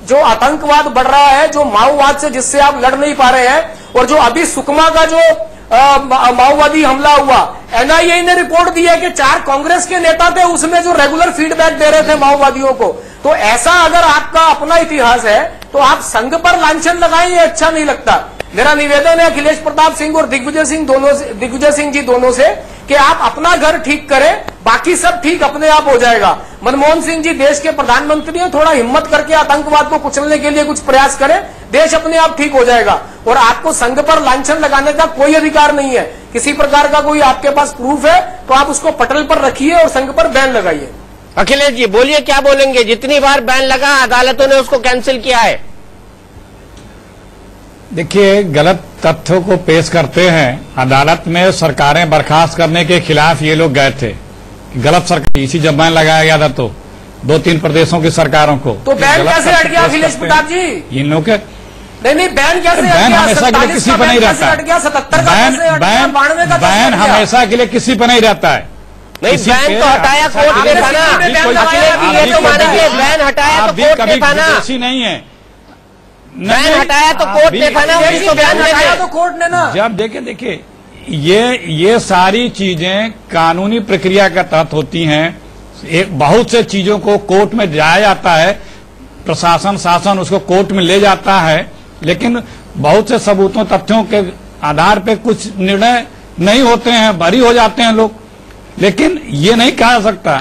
जो आतंकवाद बढ़ रहा है, जो माओवाद से जिससे आप लड़ नहीं पा रहे हैं, और जो अभी सुकमा का जो माओवादी हमला हुआ, एनआईए ने रिपोर्ट दी है कि 4 कांग्रेस के नेता थे उसमें जो रेगुलर फीडबैक दे रहे थे माओवादियों को। तो ऐसा अगर आपका अपना इतिहास है तो आप संघ पर लांछन लगाएं, ये अच्छा नहीं लगता। मेरा निवेदन है अखिलेश प्रताप सिंह और दिग्विजय सिंह जी दोनों से कि आप अपना घर ठीक करें, बाकी सब ठीक अपने आप हो जाएगा। मनमोहन सिंह जी देश के प्रधानमंत्री हैं, थोड़ा हिम्मत करके आतंकवाद को कुचलने के लिए कुछ प्रयास करें, देश अपने आप ठीक हो जाएगा। और आपको संघ पर लांछन लगाने का कोई अधिकार नहीं है। किसी प्रकार का कोई आपके पास प्रूफ है तो आप उसको पटल पर रखिए और संघ पर बैन लगाइए। अखिलेश जी बोलिए, क्या बोलेंगे? जितनी बार बैन लगा अदालतों ने उसको कैंसिल किया है। देखिए, गलत तथ्यों को पेश करते हैं। अदालत में सरकारें बर्खास्त करने के खिलाफ ये लोग गए थे, गलत सरकार, इसी जब बैन लगाया गया था तो 2-3 प्रदेशों की सरकारों को। तो बैन कैसे हट गया अखिलेश प्रताप जी? इन लोग के नहीं, बैन कैसे? बैन हमेशा के लिए किसी पर नहीं रहता है। बैन हमेशा के लिए किसी पर नहीं रहता है। नहीं, बैन तो हटाया कोर्ट ने था ना। ये तो मानेंगे, बैन हटाया तो कोर्ट ने था ना। ऐसी नहीं है, बैन हटाया तो कोर्ट ने था ना, तो बैन हटाया तो कोर्ट ने ना। जब देखिए ये सारी चीजें कानूनी प्रक्रिया के तहत होती हैं। एक बहुत से चीजों को कोर्ट में जाया जाता है, प्रशासन शासन उसको कोर्ट में ले जाता है, लेकिन बहुत से सबूतों तथ्यों के आधार पे कुछ निर्णय नहीं होते हैं, बरी हो जाते हैं लोग। लेकिन ये नहीं कहा जा सकता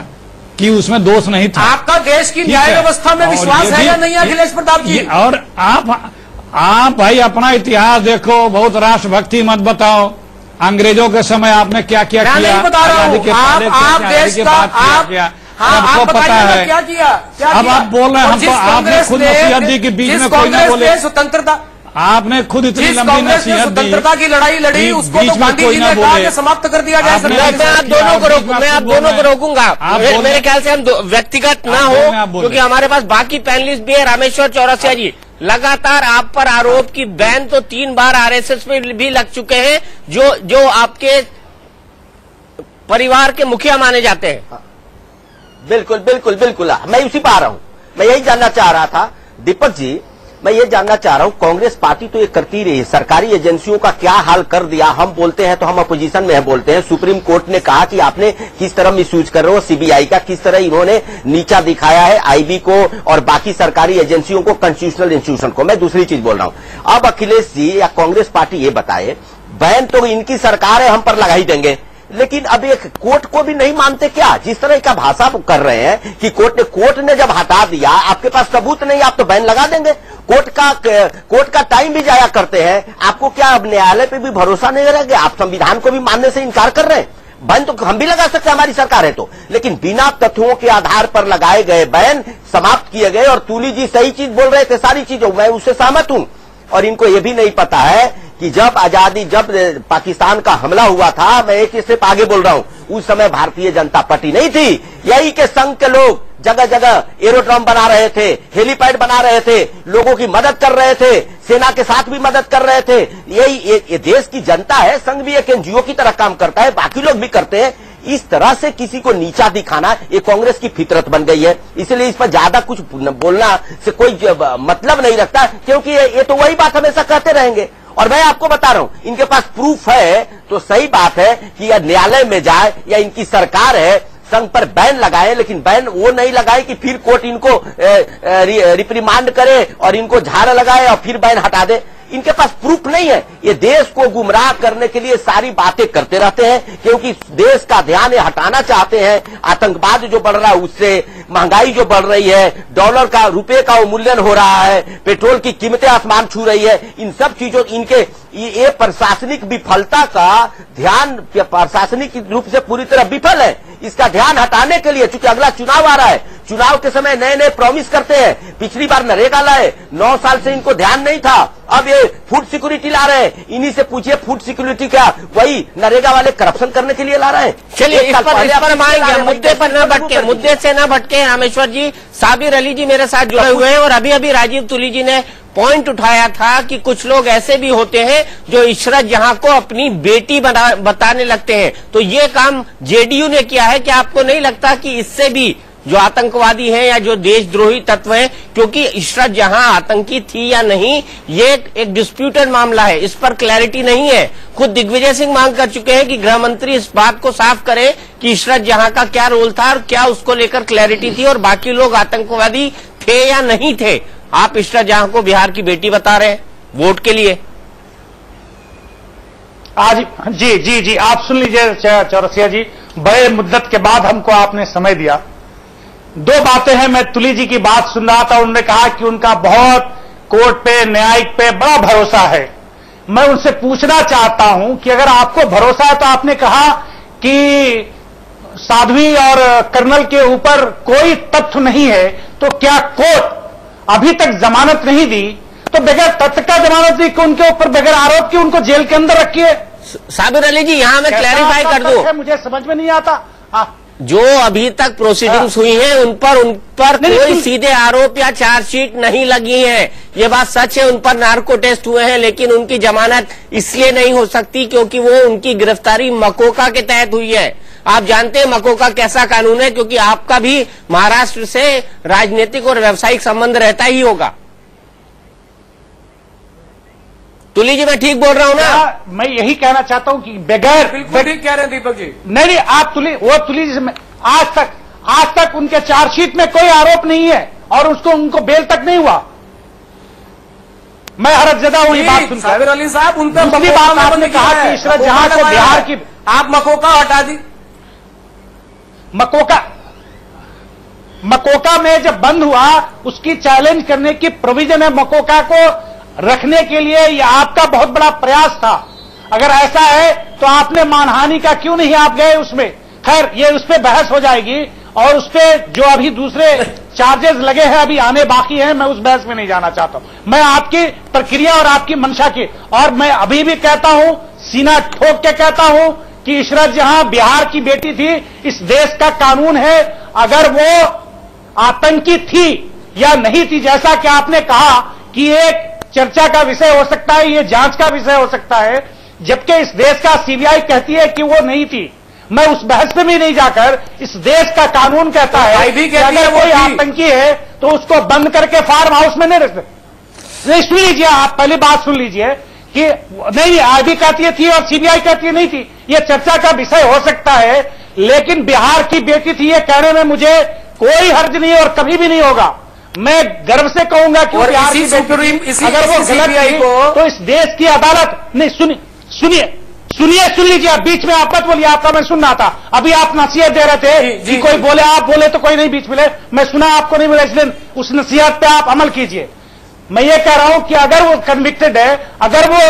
कि उसमें दोष नहीं था। आपका देश की न्याय व्यवस्था में विश्वास है या नहीं अखिलेश प्रताप जी? और आप भाई अपना इतिहास देखो, बहुत राष्ट्रभक्ति मत बताओ। अंग्रेजों के समय आपने क्या क्या किया? नहीं बता रहा हूं, आप देश का आपको पता है क्या किया? अब आप बोल रहे हैं, आपने खुद नसीहत दी कि बीच में कोई ना बोले। स्वतंत्रता आपने खुद इतनी लंबी नसीहत दी, स्वतंत्रता की लड़ाई लड़ी, उसको तो गांधी जी ने कहा कि समाप्त कर दिया जाए। मैं आप दोनों को रोकूंगा। मेरे ख्याल से हम व्यक्तिगत ना हो, क्योंकि हमारे पास बाकी पैनलिस्ट भी है। रामेश्वर चौरसिया जी, लगातार आप पर आरोप की बैन तो 3 बार आरएसएस में भी लग चुके हैं, जो आपके परिवार के मुखिया माने जाते हैं। बिल्कुल बिल्कुल बिल्कुल, मैं उसी पर आ रहा हूं। मैं यही जानना चाह रहा था दीपक जी, मैं ये जानना चाह रहा हूं, कांग्रेस पार्टी तो ये करती रही है, सरकारी एजेंसियों का क्या हाल कर दिया। हम बोलते हैं तो हम अपोजिशन में बोलते हैं। सुप्रीम कोर्ट ने कहा कि आपने किस तरह मिसयूज कर रहे हो सीबीआई का, किस तरह इन्होंने नीचा दिखाया है आईबी को और बाकी सरकारी एजेंसियों को, कॉन्स्टिट्यूशनल इंस्टीट्यूशन को। मैं दूसरी चीज बोल रहा हूं। अब अखिलेश जी या कांग्रेस पार्टी ये बताए, बैन तो इनकी सरकार है, हम पर लगा ही देंगे, लेकिन अब एक कोर्ट को भी नहीं मानते क्या? जिस तरह का भाषा कर रहे हैं कि कोर्ट ने जब हटा दिया, आपके पास सबूत नहीं, आप तो बैन लगा देंगे। कोर्ट का टाइम भी जाया करते हैं। आपको क्या अब न्यायालय पे भी भरोसा नहीं रह गया? आप संविधान को भी मानने से इनकार कर रहे हैं। बैन तो हम भी लगा सकते हैं, हमारी सरकार है तो, लेकिन बिना तथ्यों के आधार पर लगाए गए बैन समाप्त किए गए। और तूली जी सही चीज बोल रहे थे, सारी चीजों मैं उससे सहमत हूं। और इनको यह भी नहीं पता है कि जब पाकिस्तान का हमला हुआ था, मैं एक स्टेप आगे बोल रहा हूं, उस समय भारतीय जनता पार्टी नहीं थी। यही के संघ के लोग जगह जगह एरोड्रम बना रहे थे, हेलीपैड बना रहे थे, लोगों की मदद कर रहे थे, सेना के साथ भी मदद कर रहे थे। ये देश की जनता है, संघ भी एक एनजीओ की तरह काम करता है, बाकी लोग भी करते हैं। इस तरह से किसी को नीचा दिखाना ये कांग्रेस की फितरत बन गई है। इसलिए इस पर ज्यादा कुछ बोलना से कोई मतलब नहीं रखता, क्योंकि ये तो वही बात हमेशा कहते रहेंगे। और मैं आपको बता रहा हूं, इनके पास प्रूफ है तो सही बात है कि या न्यायालय में जाए या इनकी सरकार है, संघ पर बैन लगाए, लेकिन बैन वो नहीं लगाए कि फिर कोर्ट इनको रिप्रीमांड करे और इनको झाड़ लगाए और फिर बैन हटा दे। इनके पास प्रूफ नहीं है। ये देश को गुमराह करने के लिए सारी बातें करते रहते हैं, क्योंकि देश का ध्यान ये हटाना चाहते हैं। आतंकवाद जो बढ़ रहा है उससे, महंगाई जो बढ़ रही है, डॉलर का रुपए का अवमूल्यन हो रहा है, पेट्रोल की कीमतें आसमान छू रही है, इन सब चीजों इनके ये प्रशासनिक विफलता का ध्यान प्रशासनिक रूप से पूरी तरह विफल है। इसका ध्यान हटाने के लिए, चूंकि अगला चुनाव आ रहा है, चुनाव के समय नए नए प्रॉमिस करते हैं। पिछली बार नरेगा लाए, 9 साल से इनको ध्यान नहीं था, अब ये फूड सिक्योरिटी ला रहे हैं। इन्हीं से पूछिए फूड सिक्योरिटी क्या वही नरेगा वाले करप्शन करने के लिए ला रहे हैं। चलिए इस पर हम आएंगे, मुद्दे पर न भटके, मुद्दे से न भटके। रामेश्वर जी, साबिर अली जी मेरे साथ जुड़े हुए हैं और अभी अभी राजीव तुली जी ने पॉइंट उठाया था कि कुछ लोग ऐसे भी होते हैं जो इशरत जहां को अपनी बेटी बताने लगते हैं। तो ये काम जेडीयू ने किया है। क्या आपको नहीं लगता कि इससे भी जो आतंकवादी हैं या जो देशद्रोही तत्व हैं, क्योंकि इशरत जहां आतंकी थी या नहीं, ये एक डिस्प्यूटेड मामला है, इस पर क्लैरिटी नहीं है। खुद दिग्विजय सिंह मांग कर चुके हैं कि गृह मंत्री इस बात को साफ करें कि इशरत जहां का क्या रोल था और क्या उसको लेकर क्लैरिटी थी और बाकी लोग आतंकवादी थे या नहीं थे। आप इशरत जहां को बिहार की बेटी बता रहे हैं वोट के लिए। आज जी आप सुन लीजिए चौरसिया जी, बड़े मुद्दत के बाद हमको आपने समय दिया। 2 बातें हैं। मैं तुली जी की बात सुन रहा था, उन्होंने कहा कि उनका बहुत कोर्ट पे, न्यायिक पे बड़ा भरोसा है। मैं उनसे पूछना चाहता हूं कि अगर आपको भरोसा है तो आपने कहा कि साध्वी और कर्नल के ऊपर कोई तथ्य नहीं है, तो क्या कोर्ट अभी तक जमानत नहीं दी? तो बगैर तथ्य का जमानत दी कि उनके ऊपर बगैर आरोप की उनको जेल के अंदर रखिए। साबिर अली जी, यहां मैं क्लैरिफाई कर दूं, मुझे समझ में नहीं आता। जो अभी तक प्रोसीडिंग्स हुई हैं उन पर कोई सीधे आरोप या चार्जशीट नहीं लगी है। ये बात सच है, उन पर नार्को टेस्ट हुए हैं, लेकिन उनकी जमानत इसलिए नहीं हो सकती क्योंकि वो उनकी गिरफ्तारी मकोका के तहत हुई है। आप जानते हैं मकोका कैसा कानून है, क्योंकि आपका भी महाराष्ट्र से राजनीतिक और व्यावसायिक संबंध रहता ही होगा। तुली जी, मैं ठीक बोल रहा हूं ना? मैं यही कहना चाहता हूं कि बगैर, बिल्कुल ठीक कह रहे हैं दीपक जी। नहीं, आप तुली जी आज तक उनके चार्जशीट में कोई आरोप नहीं है और उनको बेल तक नहीं हुआ। मैं हरजदा हूं ये बात सुनकर। साबिर अली साहब, उन पर दूसरी बात आपने कहा कि इशरत जहां को बिहार की, आप मकोका हटा दी। मकोका में जब बंद हुआ, उसकी चैलेंज करने की प्रोविजन है। मकोका को रखने के लिए यह आपका बहुत बड़ा प्रयास था। अगर ऐसा है तो आपने मानहानि का क्यों नहीं आप गए उसमें? खैर, ये उस पर बहस हो जाएगी और उस पर जो अभी दूसरे चार्जेस लगे हैं अभी आने बाकी हैं, मैं उस बहस में नहीं जाना चाहता हूं। मैं आपकी प्रक्रिया और आपकी मंशा की, और मैं अभी भी कहता हूं, सीना ठोक के कहता हूं कि इशरत जहां बिहार की बेटी थी, इस देश का कानून है, अगर वो आतंकी थी या नहीं थी, जैसा कि आपने कहा कि एक चर्चा का विषय हो सकता है, ये जांच का विषय हो सकता है, जबकि इस देश का सीबीआई कहती है कि वो नहीं थी। मैं उस बहस में भी नहीं जाकर, इस देश का कानून कहता है कि अगर कोई आतंकी है तो उसको बंद करके फार्म हाउस में नहीं रखते। नहीं, सुन लीजिए, आप पहले बात सुन लीजिए कि नहीं, आईबी कहती है थी और सीबीआई कहती है नहीं थी। यह चर्चा का विषय हो सकता है, लेकिन बिहार की बेटी थी ये कहने में मुझे कोई हर्ज नहीं और कभी भी नहीं होगा। मैं गर्व से कहूंगा कि बिहार की बेटी, अगर वो गलत थी तो इस देश की अदालत, नहीं सुनिए, सुन लीजिए, आप बीच में आप मत बोलिए, आपका मैं सुन रहा था। अभी आप नसीहत दे रहे थे कि कोई बोले, आप बोले तो कोई नहीं बीच मिले, मैं सुना, आपको नहीं मिला, इसलिए उस नसीहत पे आप अमल कीजिए। मैं ये कह रहा हूं कि अगर वो कन्विक्टेड है, अगर वो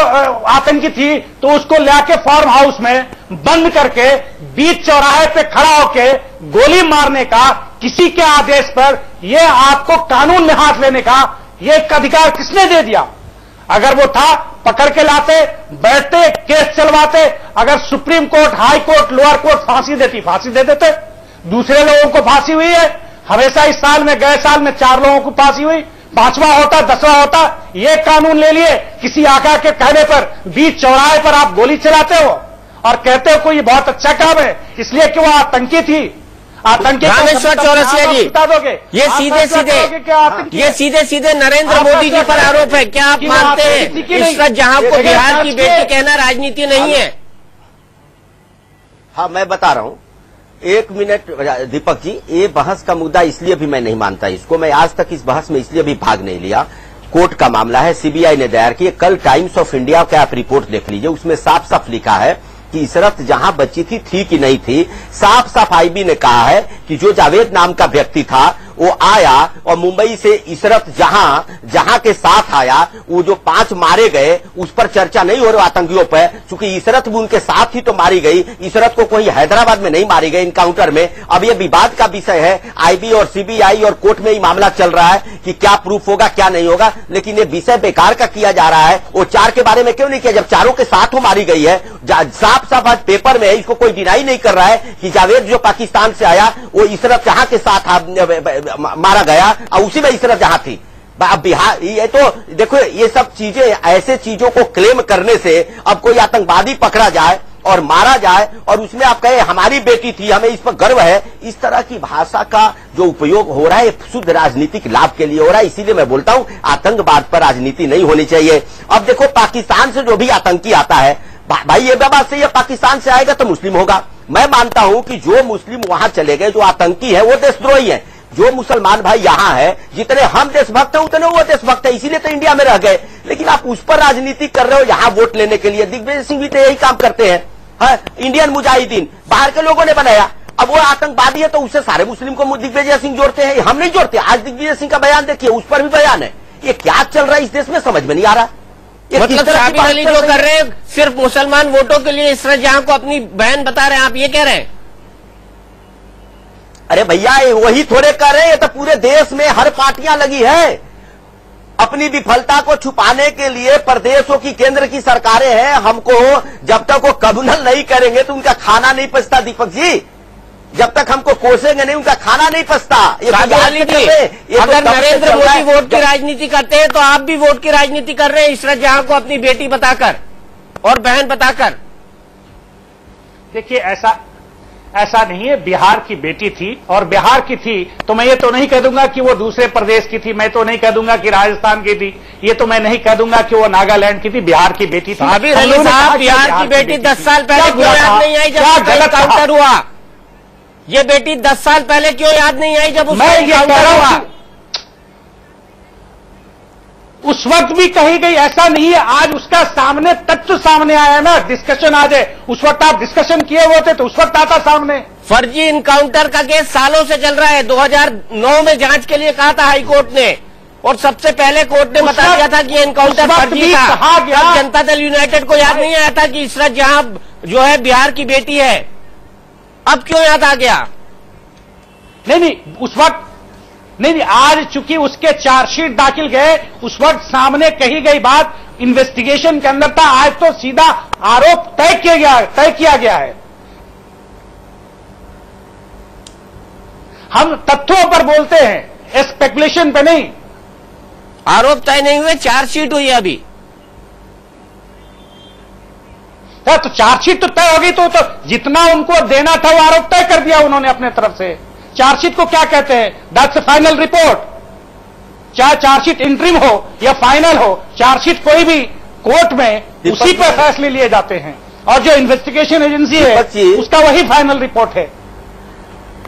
आतंकी थी, तो उसको लाके फार्म हाउस में बंद करके बीच चौराहे पे खड़ा होके गोली मारने का, किसी के आदेश पर, ये आपको कानून में हाथ लेने का ये अधिकार किसने दे दिया? अगर वो था, पकड़ के लाते, बैठते, केस चलवाते। अगर supreme court, high court, lower court फांसी देती, फांसी दे देते। दूसरे लोगों को फांसी हुई है, हमेशा इस साल में, गए साल में 4 लोगों को फांसी हुई, 5वां होता, 10वां होता। ये कानून ले लिए, किसी आका के कहने पर बीच चौराहे पर आप गोली चलाते हो और कहते हो कोई बहुत अच्छा काम है, इसलिए कि वो आतंकी थी। रामेश्वर चौरसिया जी, ये सीधे सीधे नरेंद्र मोदी जी पर आरोप है। क्या आप मानते हैं इशरत जहां को बिहार की बेटी कहना राजनीति नहीं है? हाँ, मैं बता रहा हूँ, 1 मिनट दीपक जी। ये बहस का मुद्दा इसलिए भी मैं नहीं मानता इसको, मैं आज तक इस बहस में इसलिए भी भाग नहीं लिया। कोर्ट का मामला है, सीबीआई ने दायर किया। कल टाइम्स ऑफ इंडिया का आप रिपोर्ट देख लीजिए, उसमें साफ साफ लिखा है कि इशरत जहां बच्ची थी कि नहीं थी। साफ साफ आईबी ने कहा है कि जो जावेद नाम का व्यक्ति था वो आया और मुंबई से इशरत जहां के साथ आया, वो जो 5 मारे गए उस पर चर्चा नहीं हो रही आतंकियों पर, क्योंकि इशरत भी उनके साथ ही तो मारी गई। इशरत को कोई हैदराबाद में नहीं मारी गई इनकाउंटर में। अब ये विवाद का विषय है, आईबी और सीबीआई और कोर्ट में ही मामला चल रहा है कि क्या प्रूफ होगा क्या नहीं होगा, लेकिन ये विषय बेकार का किया जा रहा है। वो 4 के बारे में क्यों नहीं किया जब चारों के साथ वो मारी गई है? साफ साफ आज पेपर में है, इसको कोई डिनाई नहीं कर रहा है कि जावेद जो पाकिस्तान से आया वो इशरत जहां के साथ मारा गया और उसी में इशरत जहां थी। अब बिहार, ये तो देखो, ये सब चीजें, ऐसे चीजों को क्लेम करने से अब कोई आतंकवादी पकड़ा जाए और मारा जाए और उसमें आप कहे हमारी बेटी थी, हमें इस पर गर्व है, इस तरह की भाषा का जो उपयोग हो रहा है शुद्ध राजनीतिक लाभ के लिए हो रहा है। इसीलिए मैं बोलता हूं आतंकवाद पर राजनीति नहीं होनी चाहिए। अब देखो, पाकिस्तान से जो भी आतंकी आता है, भाई ये बात सही है, पाकिस्तान से आएगा तो मुस्लिम होगा। मैं मानता हूं कि जो मुस्लिम वहां चले गए, जो आतंकी है, वो देशद्रोही है। जो मुसलमान भाई यहाँ है, जितने हम देशभक्त हैं उतने वो देशभक्त है, इसीलिए तो इंडिया में रह गए। लेकिन आप उस पर राजनीति कर रहे हो यहाँ वोट लेने के लिए। दिग्विजय सिंह भी तो यही काम करते हैं। हाँ, इंडियन मुजाहिदीन बाहर के लोगों ने बनाया, अब वो आतंकवादी है तो उससे सारे मुस्लिम को दिग्विजय सिंह जोड़ते हैं। हम नहीं जोड़ते। आज दिग्विजय सिंह का बयान देखिए, उस पर भी बयान है। ये क्या चल रहा है इस देश में समझ में नहीं आ रहा। मतलब शाबिर अली जो कर रहे हैं सिर्फ मुसलमान वोटों के लिए इशरत जहां को अपनी बहन बता रहे हैं, आप ये कह रहे हैं? अरे भैया, वही थोड़े कर रहे हैं, ये तो पूरे देश में हर पार्टियां लगी है अपनी विफलता को छुपाने के लिए। प्रदेशों की, केंद्र की सरकारें हैं, हमको जब तक वो कम्युनल नहीं करेंगे तो उनका खाना नहीं पचता। दीपक जी, जब तक हमको कोसेंगे नहीं उनका खाना नहीं पचता। अगर नरेंद्र मोदी वोट की राजनीति करते हैं तो आप भी वोट की राजनीति कर रहे हैं इशरत जहां को अपनी बेटी बताकर और बहन बताकर। देखिए, ऐसा नहीं है। बिहार की बेटी थी और बिहार की थी तो मैं ये तो नहीं कह दूंगा कि वो दूसरे प्रदेश की थी, मैं तो नहीं कह दूंगा कि राजस्थान की थी, ये तो मैं नहीं कह दूंगा कि वो नागालैंड की थी। बिहार की बेटी थी। शाबिर अली साहब, बिहार की बेटी 10 साल पहले क्यों याद नहीं आई जब एनकाउंटर हुआ? ये बेटी 10 साल पहले क्यों याद नहीं आई जब उसका एनकाउंटर हुआ? उस वक्त भी कही गई, ऐसा नहीं है। आज उसका सामने तथ्य सामने आया ना, डिस्कशन आज है। उस वक्त आप डिस्कशन किए हुए थे तो उस वक्त आता सामने। फर्जी इनकाउंटर का केस सालों से चल रहा है। 2009 में जांच के लिए कहा था हाईकोर्ट ने और सबसे पहले कोर्ट ने बता दिया था कि ये एनकाउंटर फर्जी था। अब जनता दल यूनाइटेड को याद नहीं आया था कि इशरत जहां जो है बिहार की बेटी है, अब क्यों याद आ गया? नहीं, उस वक्त नहीं, आज चूंकि उसके चार्जशीट दाखिल गए, उस वक्त सामने कही गई बात इन्वेस्टिगेशन के अंदर था। आज तो सीधा आरोप तय किया गया है। हम तथ्यों पर बोलते हैं, स्पेकुलेशन पे नहीं। आरोप तय नहीं हुए, चार्जशीट हुई अभी। तो चार्जशीट तो तय हो गई, तो जितना उनको देना था वो आरोप तय कर दिया उन्होंने अपने तरफ से। चार्जशीट को क्या कहते हैं? That's final report. चाहे चार्जशीट इंटरिम हो या फाइनल हो, चार्जशीट कोई भी कोर्ट में उसी पर फैसले लिए जाते हैं, और जो इन्वेस्टिगेशन एजेंसी है उसका वही फाइनल रिपोर्ट है।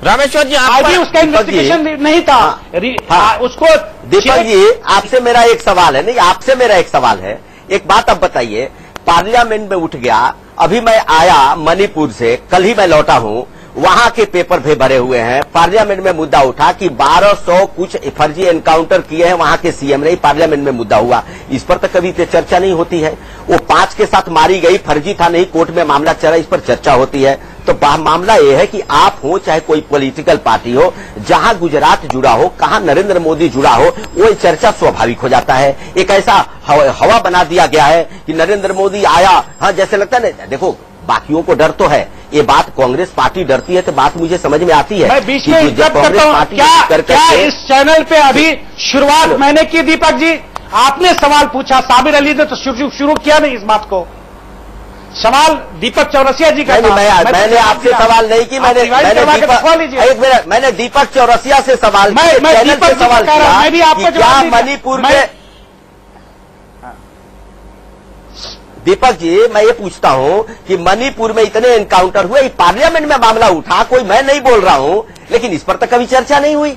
रामेश्वर जी, आज भी उसका इन्वेस्टिगेशन नहीं था। उसको दीपक जी, आपसे मेरा एक सवाल है, नहीं आपसे मेरा एक सवाल है। एक बात अब बताइए, पार्लियामेंट में उठ गया, अभी मैं आया मणिपुर से, कल ही मैं लौटा हूं, वहां के पेपर भी भरे हुए हैं। पार्लियामेंट में मुद्दा उठा कि 1200 कुछ फर्जी एनकाउंटर किए हैं वहां के सीएम ने, पार्लियामेंट में मुद्दा हुआ। इस पर तो कभी चर्चा नहीं होती है। वो 5 के साथ मारी गई, फर्जी था नहीं, कोर्ट में मामला चला, इस पर चर्चा होती है। तो मामला ये है कि आप हो चाहे कोई पॉलिटिकल पार्टी हो, जहां गुजरात जुड़ा हो, कहां नरेंद्र मोदी जुड़ा हो, वो चर्चा स्वाभाविक हो जाता है। एक ऐसा हवा बना दिया गया है कि नरेंद्र मोदी आया, हाँ जैसे लगता है ना, देखो बाकियों को डर तो है, ये बात कांग्रेस पार्टी डरती है, तो बात मुझे समझ में आती है। मैं बीच में इंटरप्ट करता हूं। क्या इस चैनल पे अभी शुरुआत मैंने की? दीपक जी, आपने सवाल पूछा, साबिर अली ने तो शुरू किया नहीं इस बात को। सवाल दीपक चौरसिया जी का था। मैंने आपसे सवाल नहीं की, मैंने दीपक चौरसिया से सवाल किया, मैं भी आपको क्या मणिपुर में। दीपक जी, मैं ये पूछता हूं कि मणिपुर में इतने एनकाउंटर हुए, पार्लियामेंट में मामला उठा, कोई मैं नहीं बोल रहा हूं, लेकिन इस पर तो कभी चर्चा नहीं हुई।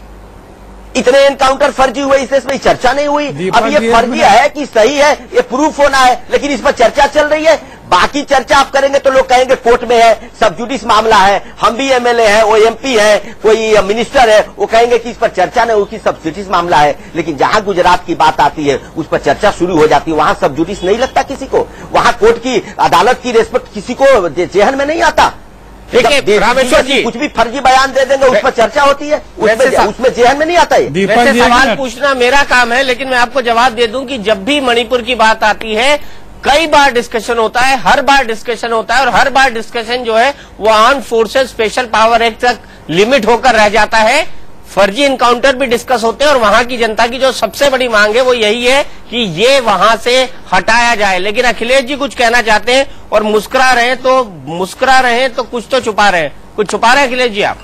इतने एनकाउंटर फर्जी हुए, इसमें चर्चा नहीं हुई। अब ये फर्जी है कि सही है, ये प्रूफ होना है, लेकिन इस पर चर्चा चल रही है। बाकी चर्चा आप करेंगे तो लोग कहेंगे कोर्ट में है, सब जुडिस मामला है, हम भी एमएलए हैं, वो एमपी है, कोई मिनिस्टर है, वो कहेंगे कि इस पर चर्चा नहीं होगी, सब जुडिस मामला है। लेकिन जहां गुजरात की बात आती है, उस पर चर्चा शुरू हो जाती है, वहां सब जुडिस नहीं लगता किसी को, वहां कोर्ट की अदालत की रेस्पेक्ट किसी को जेहन में नहीं आता। देखिए रामेश्वर जी, कुछ भी फर्जी बयान दे देंगे, उस पर चर्चा होती है, उसमें जेहन में नहीं आता है। वैसे सवाल पूछना मेरा काम है, लेकिन मैं आपको जवाब दे दूं कि जब भी मणिपुर की बात आती है, कई बार डिस्कशन होता है, हर बार डिस्कशन होता है, और हर बार डिस्कशन जो है वो arm forces special power act तक लिमिट होकर रह जाता है। फर्जी इनकाउंटर भी डिस्कस होते हैं, और वहां की जनता की जो सबसे बड़ी मांग है वो यही है कि ये वहां से हटाया जाए। लेकिन अखिलेश जी कुछ कहना चाहते हैं, और मुस्कुरा रहे हैं तो कुछ तो छुपा रहे हैं। कुछ छुपा रहे हैं अखिलेश जी आप?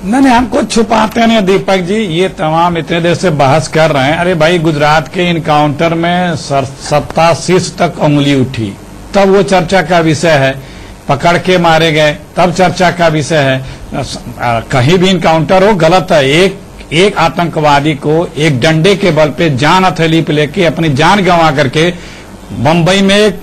नहीं, हम कुछ छुपाते नहीं दीपक जी, ये तमाम इतने देर से बहस कर रहे हैं। अरे भाई, गुजरात के इनकाउंटर में सत्ता शीर्ष तक उंगली उठी, तब वो चर्चा का विषय है। पकड़ के मारे गए, तब चर्चा का विषय है। कहीं भी इनकाउंटर हो, गलत है। एक आतंकवादी को एक डंडे के बल पे जान हथेली पे लेके अपनी जान गंवा करके बंबई में एक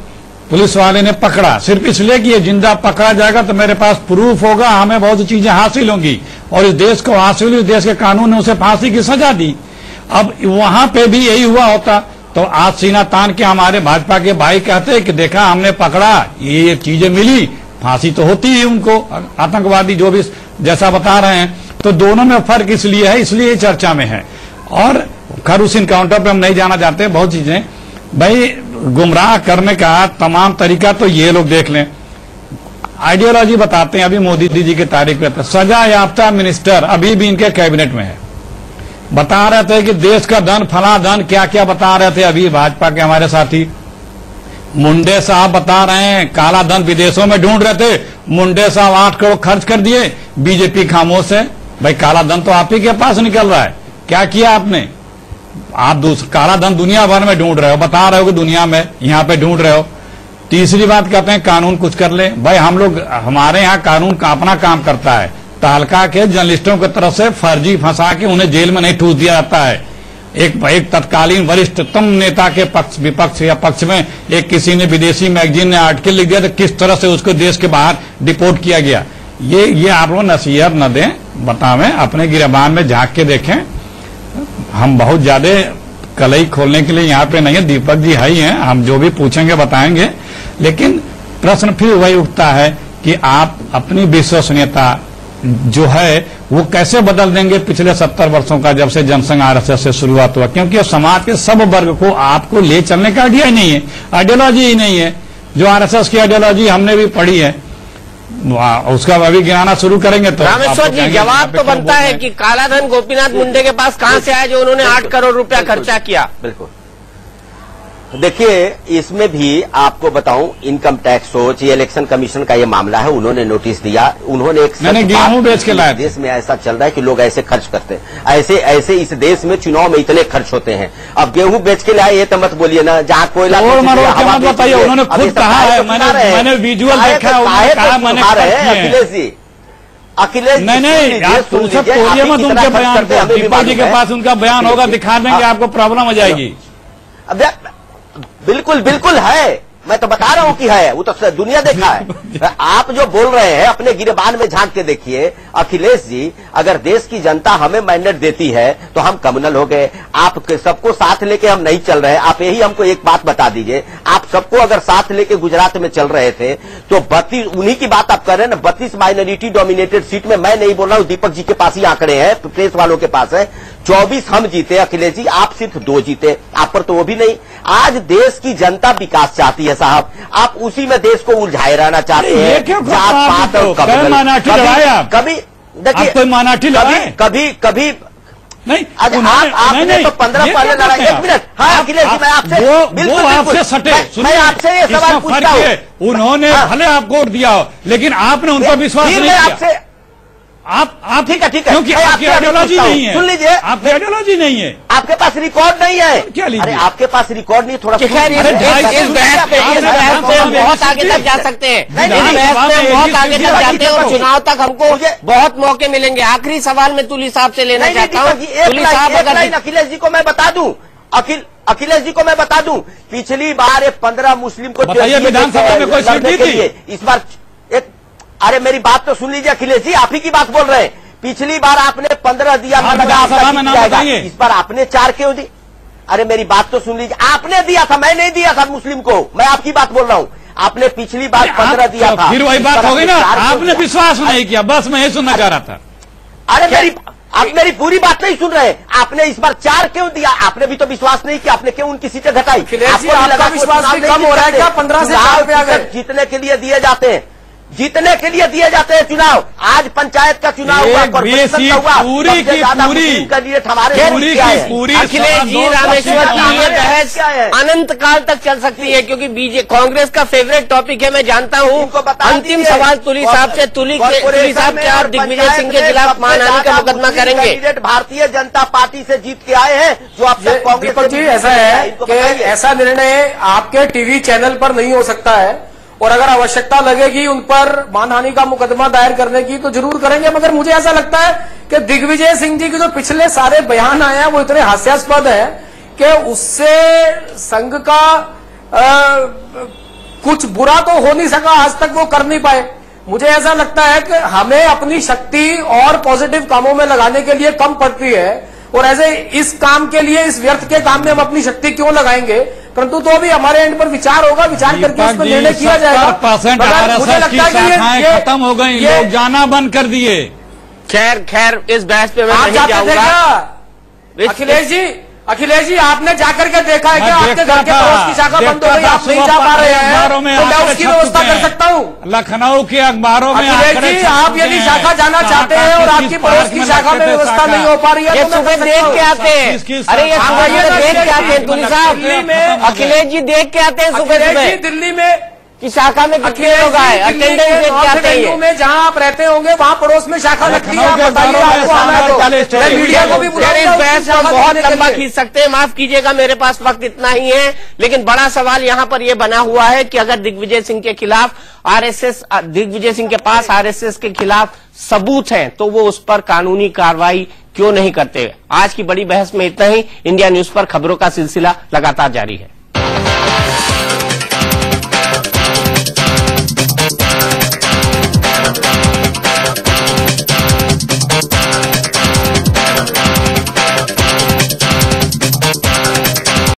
पुलिस वाले ने पकड़ा, सिर्फ इसलिए कि ये जिंदा पकड़ा जाएगा तो मेरे पास प्रूफ होगा, हमें बहुत सी चीजें हासिल होंगी, और इस देश को हासिल हुई, इस देश के कानून ने उसे फांसी की सजा दी। अब वहां पे भी यही हुआ होता तो आज सीना तान के हमारे भाजपा के भाई कहते कि देखा हमने पकड़ा, ये चीजें मिली, फांसी तो होती ही उनको, आतंकवादी जो भी जैसा बता रहे हैं। तो दोनों में फर्क इसलिए है, इसलिए चर्चा में है। और खैर उस इनकाउंटर पे हम नहीं जाना चाहते, बहुत चीजें भाई गुमराह करने का तमाम तरीका तो ये लोग देख लें। आइडियोलॉजी बताते हैं, अभी मोदी जी की तारीफ करते हैं। सजा याफ्ता मिनिस्टर अभी भी इनके कैबिनेट में है, बता रहे थे कि देश का धन, फला धन, क्या क्या बता रहे थे अभी भाजपा के हमारे साथी। मुंडे साहब बता रहे हैं काला धन विदेशों में ढूंढ रहे थे, मुंडे साहब 8 करोड़ खर्च कर दिए, बीजेपी खामोश है। भाई काला धन तो आप ही के पास निकल रहा है, क्या किया आपने? आप काला धन दुनिया भर में ढूंढ रहे हो, बता रहे हो कि दुनिया में यहाँ पे ढूंढ रहे हो। तीसरी बात कहते हैं कानून कुछ कर ले। भाई हम लोग, हमारे यहाँ कानून का अपना काम करता है। तहलका के जर्नलिस्टों की तरफ से फर्जी फंसा के उन्हें जेल में नहीं ठूस दिया जाता है। एक तत्कालीन वरिष्ठतम नेता के पक्ष, विपक्ष या पक्ष में एक किसी ने विदेशी मैगजीन ने आर्टिकल लिख दिया तो किस तरह से उसको देश के बाहर डिपोर्ट किया गया। ये आप लोग नसीहत न दें, बतावें, अपने गिरबान में झांक के देखें। हम बहुत ज्यादा कलई खोलने के लिए यहाँ पे नहीं है, दीपक जी है ही हैं, हम जो भी पूछेंगे बताएंगे। लेकिन प्रश्न फिर वही उठता है कि आप अपनी विश्वसनीयता जो है वो कैसे बदल देंगे पिछले 70 वर्षों का, जब से जनसंघ आरएसएस से शुरुआत हुआ। क्योंकि समाज के सब वर्ग को आपको ले चलने का आइडिया ही नहीं है, आइडियोलॉजी ही नहीं है। जो आरएसएस की आइडियोलॉजी हमने भी पढ़ी है, उसका अभी गिनाना शुरू करेंगे तो रामेश्वर जी, जवाब तो बनता है कि कालाधन गोपीनाथ मुंडे के पास कहां से आया जो उन्होंने 8 करोड़ रुपया खर्चा किया। बिल्कुल। देखिए, इसमें भी आपको बताऊं, इनकम टैक्स सोच, ये इलेक्शन कमीशन का ये मामला है, उन्होंने नोटिस दिया, उन्होंने एक गेहूं बेच के लाया। देश में ऐसा चल रहा है कि लोग ऐसे खर्च करते हैं, ऐसे इस देश में चुनाव में इतने खर्च होते हैं। अब गेहूं बेच के लाए ये तो मत बोलिए ना, जहाँ कोयला बताइए, उन्होंने खुद कहा है, मैंने विजुअल देखा है। अखिलेश नहीं, आप तोड़िए मत उनके बयान को, दीपक जी के पास उनका बयान होगा, दिखा देंगे, आपको प्रॉब्लम हो जाएगी। अब बिल्कुल बिल्कुल है, मैं तो बता रहा हूं कि है, वो तो दुनिया देखा है। आप जो बोल रहे हैं अपने गिरबान में झांक के देखिए। अखिलेश जी, अगर देश की जनता हमें मैंडेट देती है तो हम कम्युनल हो गए। आप सबको साथ लेके हम नहीं चल रहे। आप यही हमको एक बात बता दीजिए, आप सबको अगर साथ लेके गुजरात में चल रहे थे तो 32, उन्हीं की बात आप कर रहे हैं ना, 32 माइनॉरिटी डोमिनेटेड सीट में, मैं नहीं बोल रहा हूं, दीपक जी के पास ही आंकड़े हैं, प्रेस वालों के पास है, 24 हम जीते अखिलेश जी, आप सिर्फ 2 जीते, आप पर तो वो भी नहीं। आज देश की जनता विकास चाहती है साहब, आप उसी में देश को उलझाए रहना चाहते हैं। जात पात और कभी देखिए, कभी नहीं, आपने तो 15 पहले लड़ाई। 1 मिनट, हाँ अखिलेश जी, मैं आपसे बिल्कुल मैं आपसे ये सवाल पूछता हूँ। उन्होंने भले आपको वोट दिया हो, लेकिन आपने उन पर विश्वास नहीं किया। आप ठीक है क्योंकि आपकी आइडियोलॉजी नहीं है। सुन लीजिए, आपकी आइडियोलॉजी नहीं है, आपके पास रिकॉर्ड नहीं है। क्या लीजिए? अरे आपके पास रिकॉर्ड नहीं, थोड़ा इस बहस पे हम बहुत आगे तक जा सकते हैं, बहुत आगे तक जाते हैं और चुनाव तक हमको बहुत मौके मिलेंगे। आखिरी सवाल मैं तुली साहब से लेना चाहता हूँ। तुली साहब, अगर अखिलेश जी को मैं बता दूं, अखिलेश जी को मैं बता दूं, पिछली बार 15 मुस्लिम को विधानसभा में कोई सीट दी थी, इस बार एक, अरे मेरी बात तो सुन लीजिए अखिलेश जी, आप ही की बात बोल रहे हैं। पिछली बार आपने 15 दिया, इस बार आपने 4 क्यों दी? अरे मेरी बात तो सुन लीजिए, आपने दिया था, मैं नहीं दिया था मुस्लिम को, मैं आपकी बात बोल रहा हूँ। आपने पिछली बार 15 दिया था, फिर वही बात हो गई ना, आपने विश्वास नहीं किया, बस मैं ये सुनना चाह रहा था। अरे आप मेरी पूरी बात नहीं सुन रहे। आपने इस बार 4 क्यों दिया? आपने भी तो विश्वास नहीं किया, आपने क्यों उनकी सीटें घटाई? आपका विश्वास कम हो रहा है क्या? 15 से 4 पे आ गए। जीतने के लिए दिए जाते हैं, जीतने के लिए दिए जाते हैं चुनाव। आज पंचायत का चुनाव हुआ, कॉर्पोरेशन का हुआ, पूरी कैंडिडेट हमारे पूरी। अखिलेश जी, रामेश्वर जी, ये बहस अनंत काल तक चल सकती है क्योंकि कांग्रेस का फेवरेट टॉपिक है, मैं जानता हूँ। अंतिम सवाल तुली साहब से, तुली साहब, क्या आप दिग्विजय सिंह के खिलाफ मानहानि का मुकदमा करेंगे? कैंडिडेट भारतीय जनता पार्टी से जीत के आए हैं, जो आप कांग्रेस जी, ऐसा है कि ऐसा निर्णय आपके टीवी चैनल पर नहीं हो सकता है, और अगर आवश्यकता लगेगी उन पर मानहानि का मुकदमा दायर करने की तो जरूर करेंगे। मगर मुझे ऐसा लगता है कि दिग्विजय सिंह जी के जो पिछले सारे बयान आए हैं वो इतने हास्यास्पद है कि उससे संघ का कुछ बुरा तो हो नहीं सका, आज तक वो कर नहीं पाए। मुझे ऐसा लगता है कि हमें अपनी शक्ति और पॉजिटिव कामों में लगाने के लिए कम पड़ती है, और ऐसे इस काम के लिए, इस व्यर्थ के काम में हम अपनी शक्ति क्यों लगाएंगे? परंतु तो भी हमारे एंड पर विचार होगा, विचार करके इस पर निर्णय किया जाएगा। 70% मुझे लगता है कि ये खत्म हो गई, लोग जाना बंद कर दिए। खैर इस बहस पे मैं नहीं जाऊंगा। अखिलेश जी, आपने जाकर के देखा है कि आपके घर के पड़ोस की शाखा बंद हो गई, आप नहीं जा पा रहे हैं, तो मैं उसकी व्यवस्था कर सकता हूँ। लखनऊ के अखबारों में अखिलेश जी, आप यदि शाखा जाना चाहते हैं और आपकी पड़ोस की शाखा में व्यवस्था नहीं हो पा रही है, तो सुबह देख के आते हैं। अरे ये सुबह देख के आते हैं तुली साहब, अखिलेश जी देख के आते हैं सुबह दिल्ली में की शाखा में कितने लोग आए, अटेंडेंस देख के आते हैं। में जहां आप रहते होंगे वहां पड़ोस में शाखा लगती है, आप बताइए, आपको आना है तो मीडिया को भी बुलाइए। इस बहस को बहुत लंबा खींच सकते हैं, माफ कीजिएगा, मेरे पास वक्त इतना ही है। लेकिन बड़ा सवाल यहां पर यह बना हुआ है कि अगर दिग्विजय सिंह के खिलाफ दिग्विजय सिंह के पास आरएसएस के खिलाफ सबूत हैं तो वो उस पर कानूनी कार्रवाई क्यों नहीं करते? आज की बड़ी बहस में इतना ही। इंडिया न्यूज पर खबरों का सिलसिला लगातार जारी है।